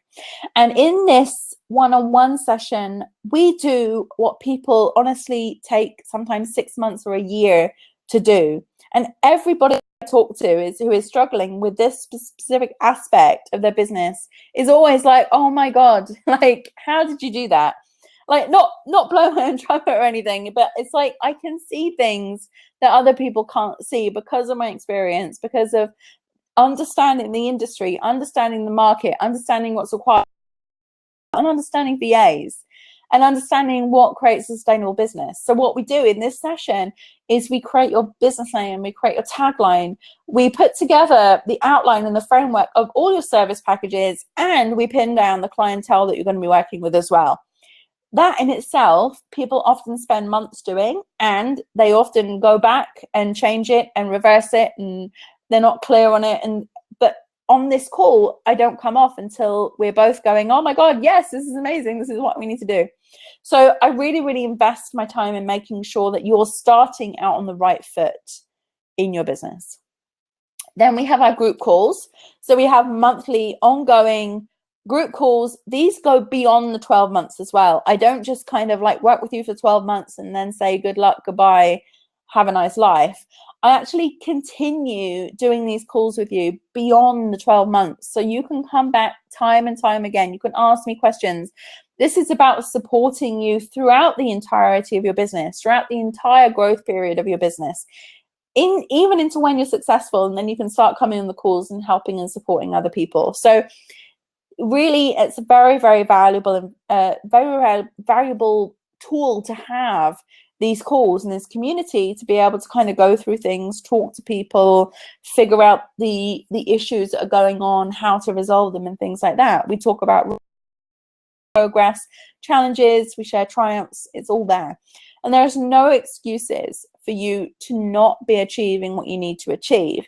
And in this one-on-one session, we do what people honestly take sometimes 6 months or a year to do. And everybody I talk to who is struggling with this specific aspect of their business is always like, oh my God, like, how did you do that? like not blow my own trumpet or anything, but it's like I can see things that other people can't see because of my experience, because of understanding the industry, understanding the market, understanding what's required, and understanding VAs, and understanding what creates a sustainable business. So what we do in this session is we create your business name, we create your tagline, we put together the outline and the framework of all your service packages, and we pin down the clientele that you're going to be working with as well. That in itself, people often spend months doing, and they often go back and change it and reverse it, and they're not clear on it. But on this call, I don't come off until we're both going, oh my God, yes, this is amazing. This is what we need to do. So I really, really invest my time in making sure that you're starting out on the right foot in your business. Then we have our group calls. So we have monthly ongoing group calls. These go beyond the 12 months as well. I don't just kind of like work with you for 12 months and then say good luck, goodbye, have a nice life. I actually continue doing these calls with you beyond the 12 months. So you can come back time and time again. You can ask me questions. This is about supporting you throughout the entirety of your business, throughout the entire growth period of your business, even into when you're successful, and then you can start coming on the calls and helping and supporting other people. So really, it's a very, very valuable and very valuable tool to have these calls and this community to be able to kind of go through things, talk to people, figure out the issues that are going on, how to resolve them and things like that. We talk about progress, challenges, we share triumphs, it's all there. And there's no excuses for you to not be achieving what you need to achieve,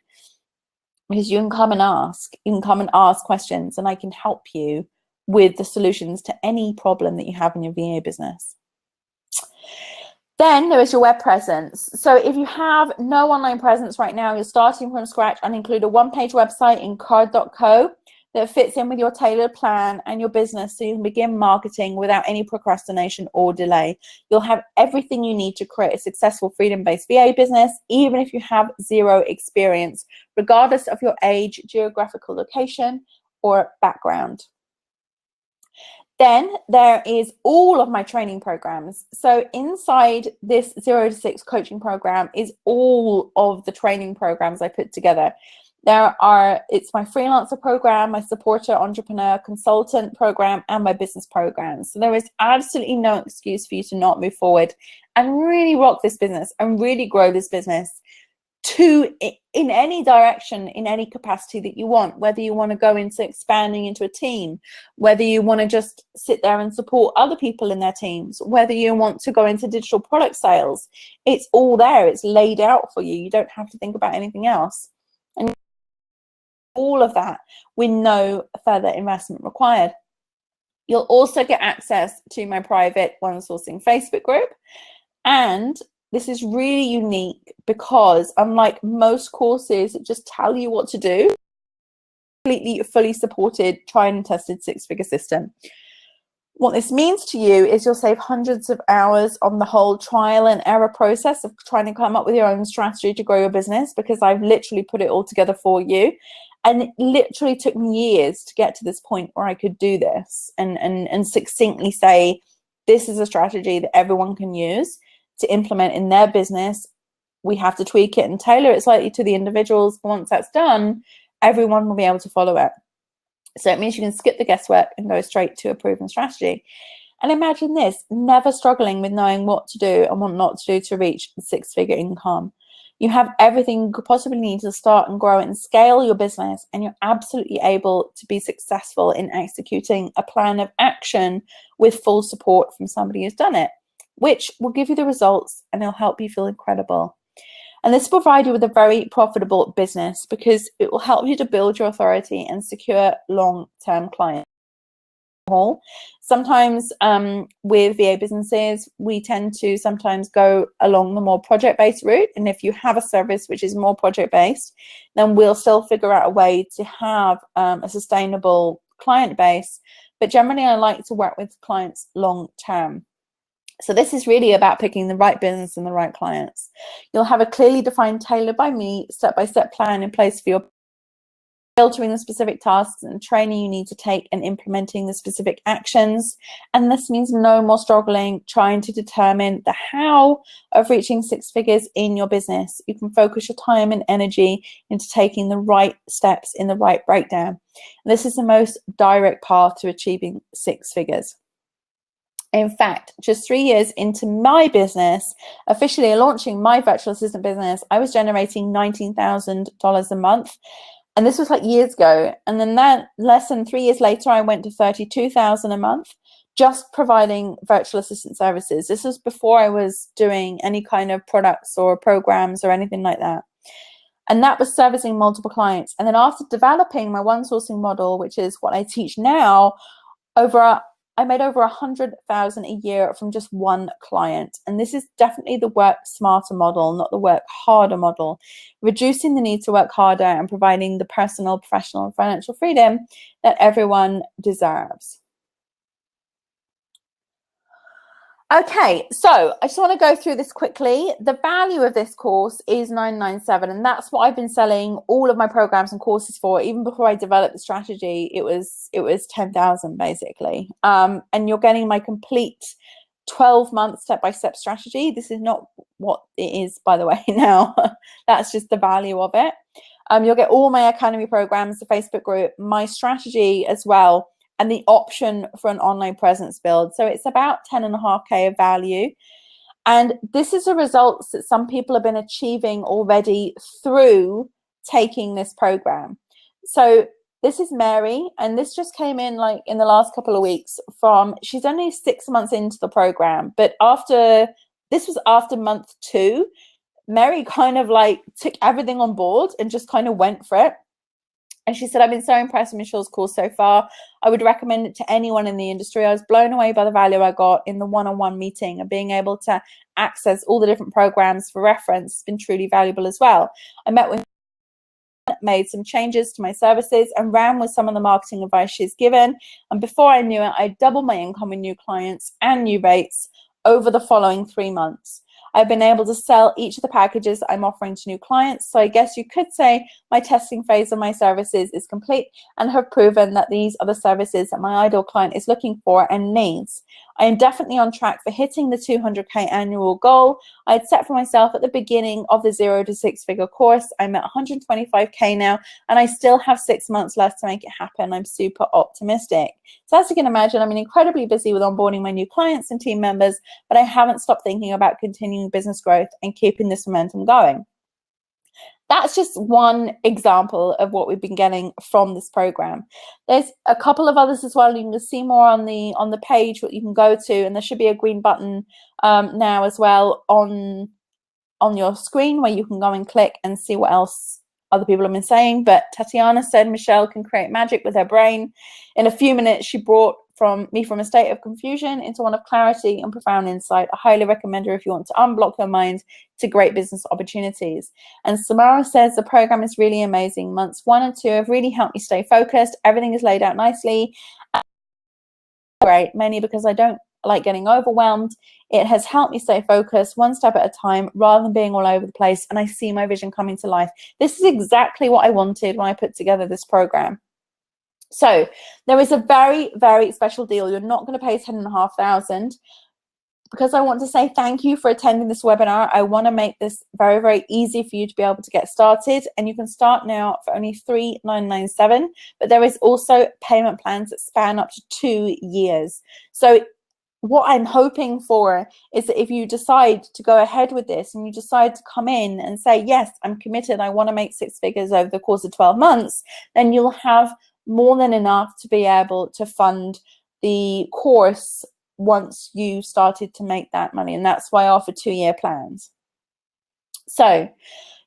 because you can come and ask questions, and I can help you with the solutions to any problem that you have in your VA business. Then there is your web presence. So if you have no online presence right now, you're starting from scratch, and include a one-page website in card.co that fits in with your tailored plan and your business, so you can begin marketing without any procrastination or delay. You'll have everything you need to create a successful freedom-based VA business, even if you have zero experience, regardless of your age, geographical location, or background. Then there is all of my training programs. So inside this 0 to 6 coaching program is all of the training programs I put together. It's my freelancer program, my supporter, entrepreneur, consultant program, and my business program. So there is absolutely no excuse for you to not move forward and really rock this business and really grow this business in any direction, in any capacity that you want, whether you want to go into expanding into a team, whether you want to just sit there and support other people in their teams, whether you want to go into digital product sales. It's all there. It's laid out for you. You don't have to think about anything else. And all of that with no further investment required. You'll also get access to my private One Sourcing Facebook group, and this is really unique because unlike most courses that just tell you what to do, completely fully supported, tried and tested 6-figure system. What this means to you is you'll save hundreds of hours on the whole trial and error process of trying to come up with your own strategy to grow your business, because I've literally put it all together for you. And it literally took me years to get to this point where I could do this and succinctly say, this is a strategy that everyone can use to implement in their business. We have to tweak it and tailor it slightly to the individuals. But once that's done, everyone will be able to follow it. So it means you can skip the guesswork and go straight to a proven strategy. And imagine this, never struggling with knowing what to do and what not to do to reach the 6-figure income. You have everything you could possibly need to start and grow and scale your business, and you're absolutely able to be successful in executing a plan of action with full support from somebody who's done it, which will give you the results and it'll help you feel incredible. And this will provide you with a very profitable business, because it will help you to build your authority and secure long-term clients. Sometimes with VA businesses, we tend to sometimes go along the more project-based route. And if you have a service which is more project-based, then we'll still figure out a way to have a sustainable client base. But generally, I like to work with clients long-term. So this is really about picking the right business and the right clients. You'll have a clearly defined, tailored by me, step-by-step plan in place for your filtering the specific tasks and training you need to take and implementing the specific actions. And this means no more struggling trying to determine the how of reaching 6 figures in your business. You can focus your time and energy into taking the right steps in the right breakdown. And this is the most direct path to achieving 6 figures. In fact, just 3 years into my business, officially launching my virtual assistant business, I was generating $19,000 a month. And this was like years ago. And then that less than 3 years later, I went to $32,000 a month, just providing virtual assistant services. This was before I was doing any kind of products or programs or anything like that. And that was servicing multiple clients. And then after developing my one sourcing model, which is what I teach now, I made over $100,000 a year from just one client. And this is definitely the work smarter model, not the work harder model, reducing the need to work harder and providing the personal, professional, and financial freedom that everyone deserves. Okay, so I just want to go through this quickly. The value of this course is $997, and that's what I've been selling all of my programs and courses for. Even before I developed the strategy, it was $10,000 basically. And you're getting my complete 12-month step-by-step strategy. This is not what it is, by the way, now. That's just the value of it. You'll get all my academy programs, the Facebook group, my strategy as well, and the option for an online presence build. So it's about 10.5K of value. And this is the results that some people have been achieving already through taking this program. So this is Mary, and this just came in like in the last couple of weeks she's only 6 months into the program, but this was after month 2, Mary kind of like took everything on board and just kind of went for it. And she said, I've been so impressed with Michelle's course so far. I would recommend it to anyone in the industry. I was blown away by the value I got in the one-on-one meeting, and being able to access all the different programs for reference has been truly valuable as well. I met with made some changes to my services and ran with some of the marketing advice she's given. And before I knew it, I doubled my income with new clients and new rates over the following 3 months. I've been able to sell each of the packages I'm offering to new clients. So I guess you could say my testing phase of my services is complete, and have proven that these are the services that my ideal client is looking for and needs. I am definitely on track for hitting the 200K annual goal I had set for myself at the beginning of the 0 to 6 figure course. I'm at 125K now, and I still have 6 months left to make it happen. I'm super optimistic. So as you can imagine, I'm incredibly busy with onboarding my new clients and team members, but I haven't stopped thinking about continuing business growth and keeping this momentum going. That's just one example of what we've been getting from this program. There's a couple of others as well. You can see more on the page what you can go to, and there should be a green button now as well on your screen where you can go and click and see what else other people have been saying. But Tatiana said Michelle can create magic with her brain. In a few minutes, she brought me from a state of confusion into one of clarity and profound insight. I highly recommend her if you want to unblock your mind to great business opportunities. And Samara says the program is really amazing. Months 1 and 2 have really helped me stay focused. Everything is laid out nicely. Great, mainly because I don't like getting overwhelmed. It has helped me stay focused one step at a time rather than being all over the place, and I see my vision coming to life. This is exactly what I wanted when I put together this program. So there is a very, very special deal. You're not going to pay $10,500 because I want to say thank you for attending this webinar. I want to make this very, very easy for you to be able to get started, and you can start now for only $3,997. But there is also payment plans that span up to 2 years. So what I'm hoping for is that if you decide to go ahead with this and you decide to come in and say, yes, I'm committed, I want to make 6 figures over the course of 12 months, then you'll have more than enough to be able to fund the course once you started to make that money. And that's why I offer 2-year plans. So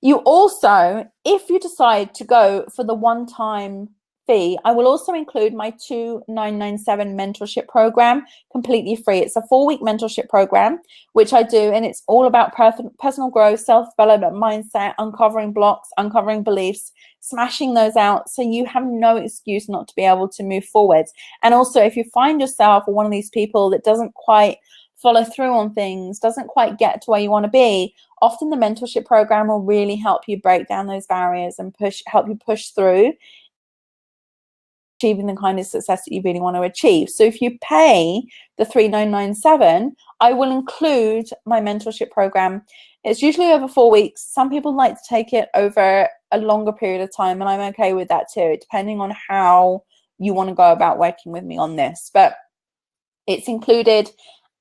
you also, if you decide to go for the one-time fee, I will also include my $2,997 mentorship program completely free. It's a 4-week mentorship program, which I do, and it's all about personal growth, self-development, mindset, uncovering blocks, uncovering beliefs, smashing those out so you have no excuse not to be able to move forward. And also, if you find yourself one of these people that doesn't quite follow through on things, doesn't quite get to where you want to be, often the mentorship program will really help you break down those barriers and help you push through achieving the kind of success that you really want to achieve. So if you pay the $3,997, I will include my mentorship program. It's usually over 4 weeks. Some people like to take it over a longer period of time, and I'm okay with that too, depending on how you want to go about working with me on this. But it's included,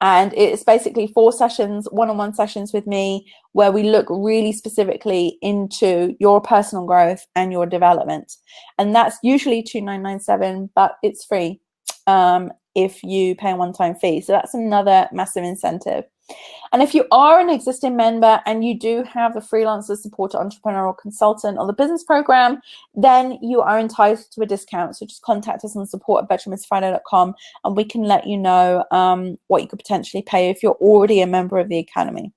and it's basically 4 sessions, one-on-one sessions with me, where we look really specifically into your personal growth and your development. And that's usually $2,997, but it's free if you pay a one-time fee. So that's another massive incentive. And if you are an existing member and you do have the freelancer supporter entrepreneurial consultant or the business program, then you are entitled to a discount. So just contact us on support@bettermissfido.com and we can let you know what you could potentially pay if you're already a member of the academy.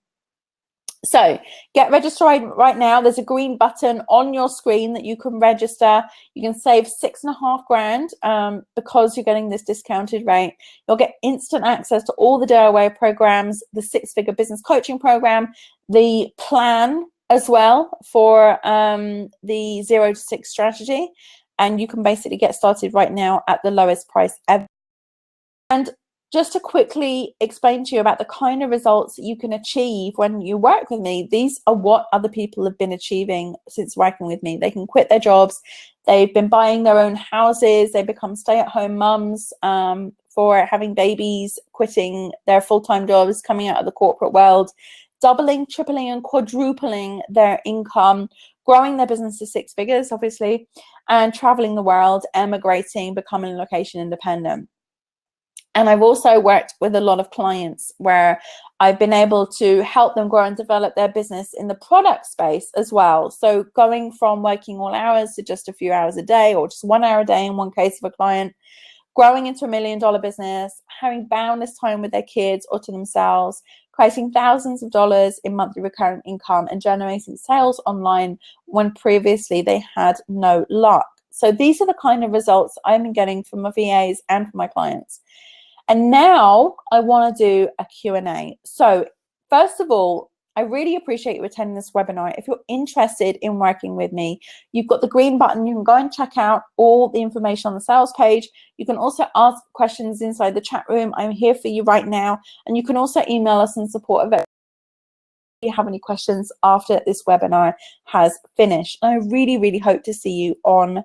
So get registered right now. There's a green button on your screen that you can register. You can save $6.5 grand because you're getting this discounted rate. You'll get instant access to all the DIY programs, the 6-figure business coaching program, the plan as well for the 0 to 6 strategy. And you can basically get started right now at the lowest price ever. And just to quickly explain to you about the kind of results that you can achieve when you work with me, these are what other people have been achieving since working with me. They can quit their jobs, they've been buying their own houses, they become stay-at-home mums for having babies, quitting their full-time jobs, coming out of the corporate world, doubling, tripling, and quadrupling their income, growing their business to 6 figures, obviously, and traveling the world, emigrating, becoming location independent. And I've also worked with a lot of clients where I've been able to help them grow and develop their business in the product space as well. So going from working all hours to just a few hours a day, or just 1 hour a day in one case of a client, growing into $1 million business, having boundless time with their kids or to themselves, creating thousands of dollars in monthly recurring income, and generating sales online when previously they had no luck. So these are the kind of results I've been getting from my VAs and from my clients. And now I want to do a Q&A. So first of all, I really appreciate you attending this webinar. If you're interested in working with me, you've got the green button. You can go and check out all the information on the sales page. You can also ask questions inside the chat room. I'm here for you right now. And you can also email us in support of it if you have any questions after this webinar has finished. I really, really hope to see you on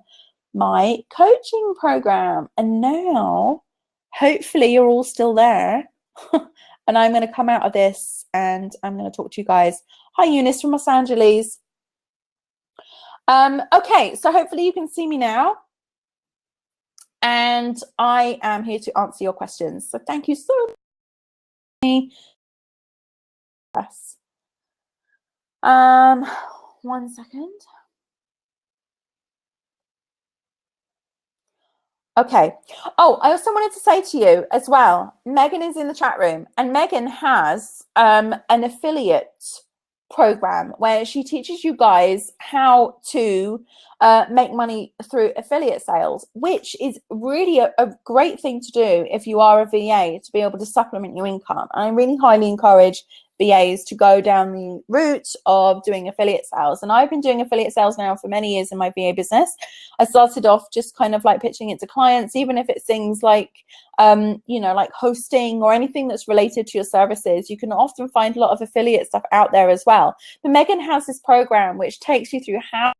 my coaching program. And now, hopefully you're all still there. And I'm going to come out of this and I'm going to talk to you guys. Hi, Eunice from Los Angeles. Okay, so hopefully you can see me now. And I am here to answer your questions. So thank you so much. Yes. 1 second. Okay. Oh, I also wanted to say to you as well, Megan is in the chat room, and Megan has an affiliate program where she teaches you guys how to make money through affiliate sales, which is really a great thing to do if you are a VA, to be able to supplement your income. And I really highly encourage VAs to go down the route of doing affiliate sales. And I've been doing affiliate sales now for many years in my VA business. I started off just kind of like pitching it to clients, even if it's things like, you know, like hosting or anything that's related to your services. You can often find a lot of affiliate stuff out there as well. But Megan has this program which takes you through how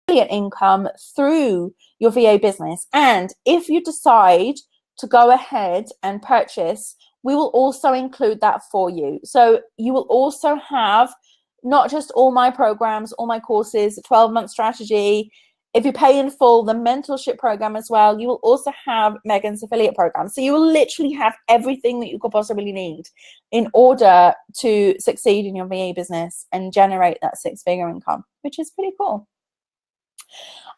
affiliate income through your VA business. And if you decide to go ahead and purchase, we will also include that for you. So you will also have not just all my programs, all my courses, the 12-month strategy. If you pay in full, the mentorship program as well, you will also have Megan's affiliate program. So you will literally have everything that you could possibly need in order to succeed in your VA business and generate that 6-figure income, which is pretty cool.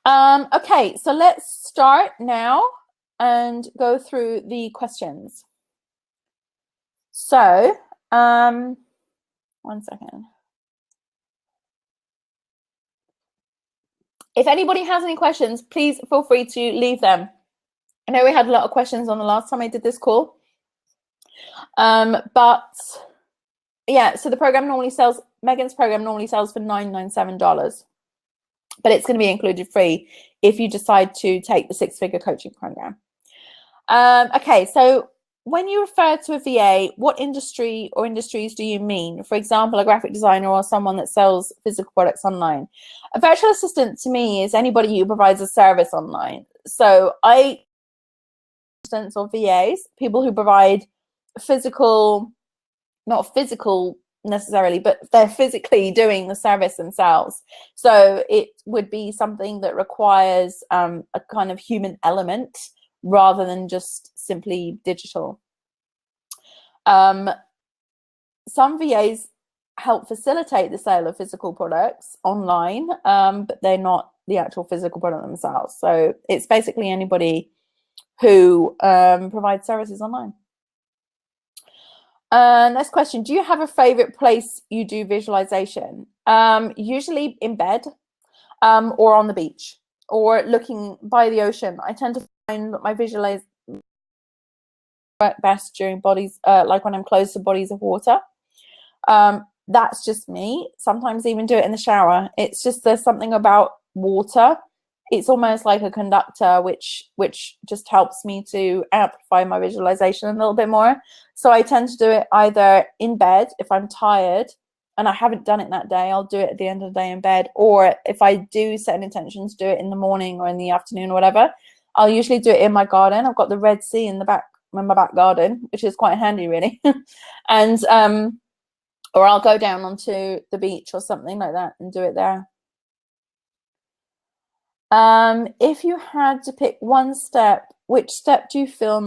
Okay, so let's start now and go through the questions. So, 1 second. If anybody has any questions, please feel free to leave them. I know we had a lot of questions on the last time I did this call. But yeah, so the program normally sells, Megan's program normally sells for $997, but it's going to be included free if you decide to take the 6-figure coaching program. Okay, so when you refer to a VA, what industry or industries do you mean? For example, a graphic designer or someone that sells physical products online. A virtual assistant to me is anybody who provides a service online. So or VAs, people who provide physical, not physical necessarily, but they're physically doing the service themselves. So it would be something that requires a kind of human element rather than just simply digital. Some VAs help facilitate the sale of physical products online, but they're not the actual physical product themselves. So it's basically anybody who provides services online. Next question, do you have a favorite place you do visualization? Usually in bed, or on the beach, or looking by the ocean. I tend to find that my visualization work best during bodies, like when I'm close to bodies of water. That's just me. Sometimes even do it in the shower. It's just, there's something about water. It's almost like a conductor, which just helps me to amplify my visualization a little bit more. So I tend to do it either in bed if I'm tired and I haven't done it that day, I'll do it at the end of the day in bed. Or if I do set an intention to do it in the morning or in the afternoon or whatever, I'll usually do it in my garden. I've got the Red Sea in the back, in my back garden, which is quite handy really. And or I'll go down onto the beach or something like that and do it there. If you had to pick one step, which step do you feel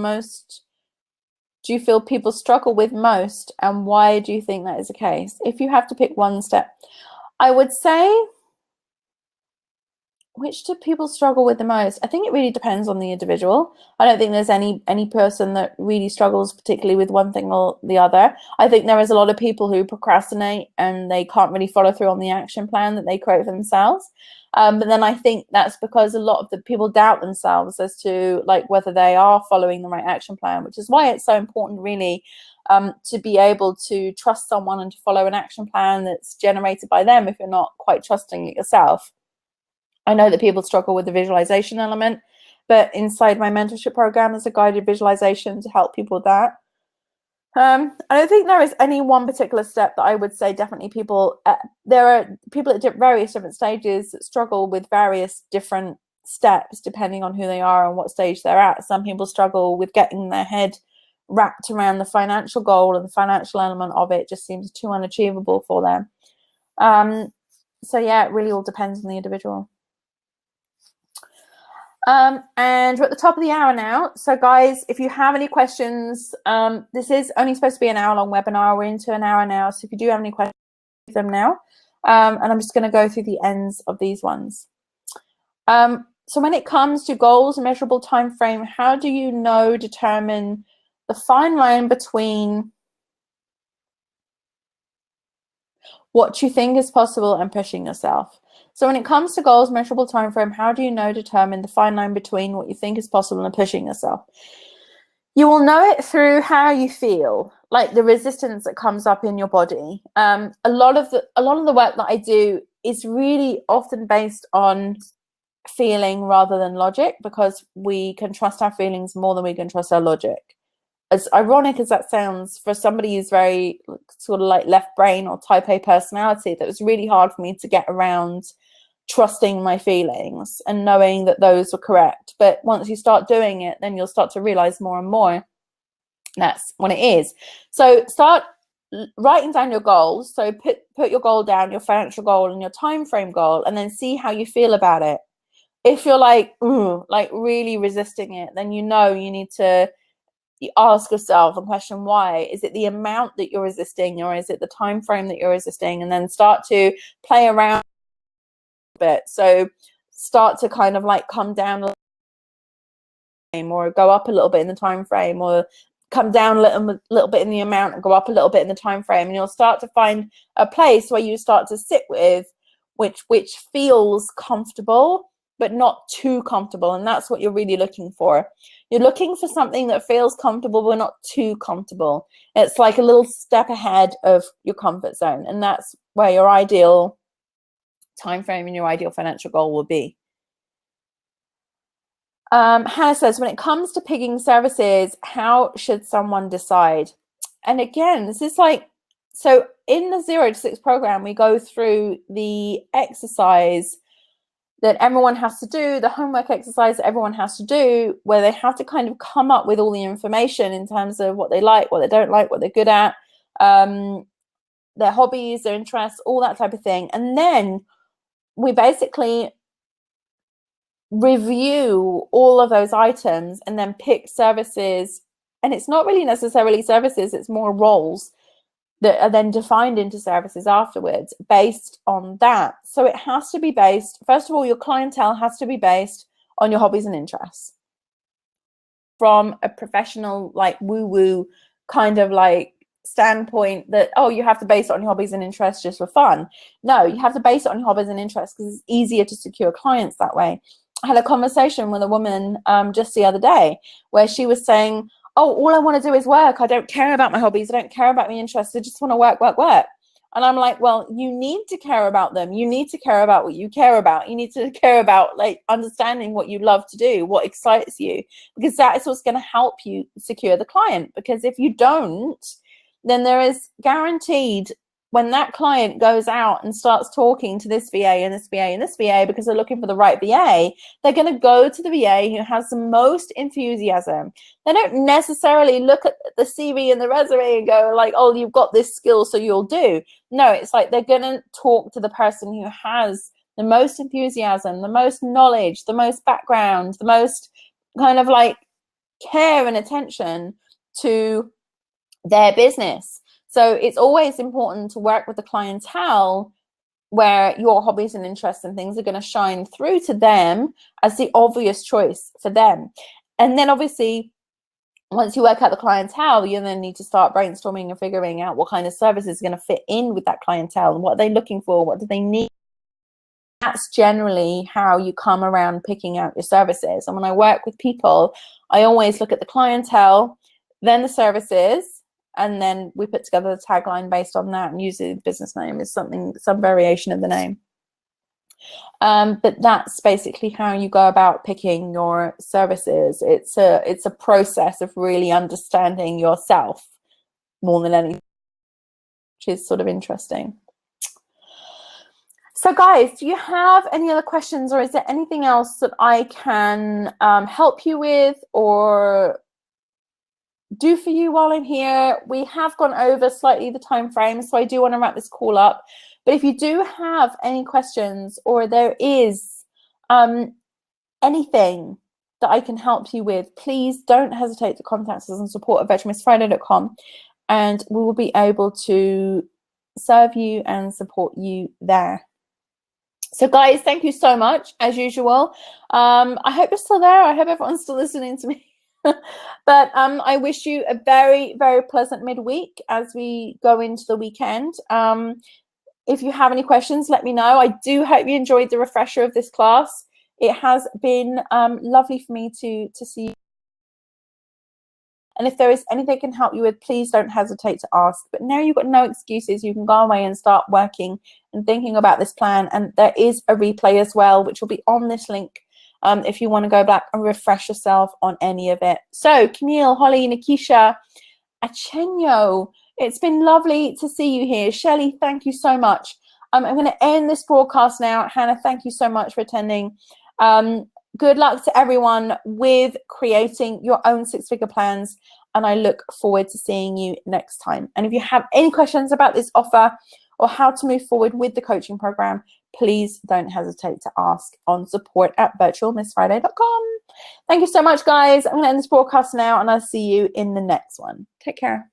people struggle with most, and why do you think that is the case? If you have to pick one step, I would say, which do people struggle with the most? I think it really depends on the individual. I don't think there's any person that really struggles particularly with one thing or the other. I think there is a lot of people who procrastinate and they can't really follow through on the action plan that they create for themselves. But then I think that's because a lot of the people doubt themselves as to like whether they are following the right action plan, which is why it's so important really to be able to trust someone and to follow an action plan that's generated by them if you're not quite trusting it yourself. I know that people struggle with the visualization element, but inside my mentorship program there's a guided visualization to help people with that. I don't think there is any one particular step that I would say definitely people, there are people at various different stages that struggle with various different steps depending on who they are and what stage they're at. Some people struggle with getting their head wrapped around the financial goal, and the financial element of it just seems too unachievable for them. So yeah, it really all depends on the individual. And we're at the top of the hour now. So guys, if you have any questions, this is only supposed to be an hour-long webinar. We're into an hour now. So if you do have any questions, leave them now. And I'm just going to go through the ends of these ones. So when it comes to goals, measurable time frame, how do you determine the fine line between what you think is possible and pushing yourself? So when it comes to goals, measurable time frame, how do you determine the fine line between what you think is possible and pushing yourself? You will know it through how you feel, like the resistance that comes up in your body. A lot of the work that I do is really often based on feeling rather than logic, because we can trust our feelings more than we can trust our logic. As ironic as that sounds, for somebody who's very sort of like left brain or type A personality, that was really hard for me to get around trusting my feelings and knowing that those were correct. But once you start doing it, then you'll start to realize more and more that's what it is. So start writing down your goals. So put your goal down, your financial goal and your time frame goal, and then see how you feel about it. If you're like really resisting it, then you need to ask yourself and question why. Is it the amount that you're resisting, or is it the time frame that you're resisting? And then start to play around a bit. So start to kind of like come down a little, or go up a little bit in the time frame, or come down a little bit in the amount and go up a little bit in the time frame, and you'll start to find a place where you start to sit with which feels comfortable but not too comfortable. And that's what you're really looking for. You're looking for something that feels comfortable but not too comfortable. It's like a little step ahead of your comfort zone, and that's where your ideal time frame and your ideal financial goal will be. Hannah says, when it comes to picking services, how should someone decide? And again, this is like, so in the 0 to 6 program, we go through the exercise that everyone has to do, the homework exercise that everyone has to do, where they have to kind of come up with all the information in terms of what they like, what they don't like, what they're good at, their hobbies, their interests, all that type of thing. And then we basically review all of those items and then pick services. And it's not really necessarily services, it's more roles that are then defined into services afterwards based on that. So it has to be based, first of all, your clientele has to be based on your hobbies and interests. From a professional, like woo-woo kind of like standpoint that, oh, you have to base it on your hobbies and interests just for fun. No, you have to base it on your hobbies and interests because it's easier to secure clients that way. I had a conversation with a woman just the other day where she was saying, oh, all I want to do is work. I don't care about my hobbies. I don't care about my interests. I just want to work, work, work. And I'm like, well, you need to care about them. You need to care about what you care about. You need to care about like understanding what you love to do, what excites you, because that is what's going to help you secure the client. Because if you don't, then there is guaranteed when that client goes out and starts talking to this VA and this VA and this VA because they're looking for the right VA, they're going to go to the VA who has the most enthusiasm. They don't necessarily look at the CV and the resume and go like, oh, you've got this skill, so you'll do. No, it's like they're going to talk to the person who has the most enthusiasm, the most knowledge, the most background, the most kind of like care and attention to their business. So it's always important to work with the clientele where your hobbies and interests and things are going to shine through to them as the obvious choice for them. And then obviously, once you work out the clientele, you then need to start brainstorming and figuring out what kind of services are going to fit in with that clientele and what are they looking for, what do they need. That's generally how you come around picking out your services. And when I work with people, I always look at the clientele, then the services, and then we put together the tagline based on that, and usually the business name is something, some variation of the name. But that's basically how you go about picking your services. It's a process of really understanding yourself more than anything, which is sort of interesting. So guys, do you have any other questions, or is there anything else that I can help you with or do for you while I'm here? We have gone over slightly the time frame, so I do want to wrap this call up. But if you do have any questions, or there is anything that I can help you with, please don't hesitate to contact us on support@virtualmissfriday.com, and we will be able to serve you and support you there. So guys, thank you so much as usual. I hope you're still there. I hope everyone's still listening to me. But I wish you a very, very pleasant midweek as we go into the weekend. If you have any questions, let me know. I do hope you enjoyed the refresher of this class. It has been lovely for me to see you. And if there is anything I can help you with, please don't hesitate to ask. But now you've got no excuses. You can go away and start working and thinking about this plan. And there is a replay as well, which will be on this link if you want to go back and refresh yourself on any of it. So Camille, Holly, Nikisha, Achenyo, it's been lovely to see you here. Shelley, thank you so much. I'm going to end this broadcast now. Hannah, thank you so much for attending. Good luck to everyone with creating your own six-figure plans, and I look forward to seeing you next time. And if you have any questions about this offer or how to move forward with the coaching program, please don't hesitate to ask on support@virtualmissfriday.com. Thank you so much, guys. I'm going to end this broadcast now, and I'll see you in the next one. Take care.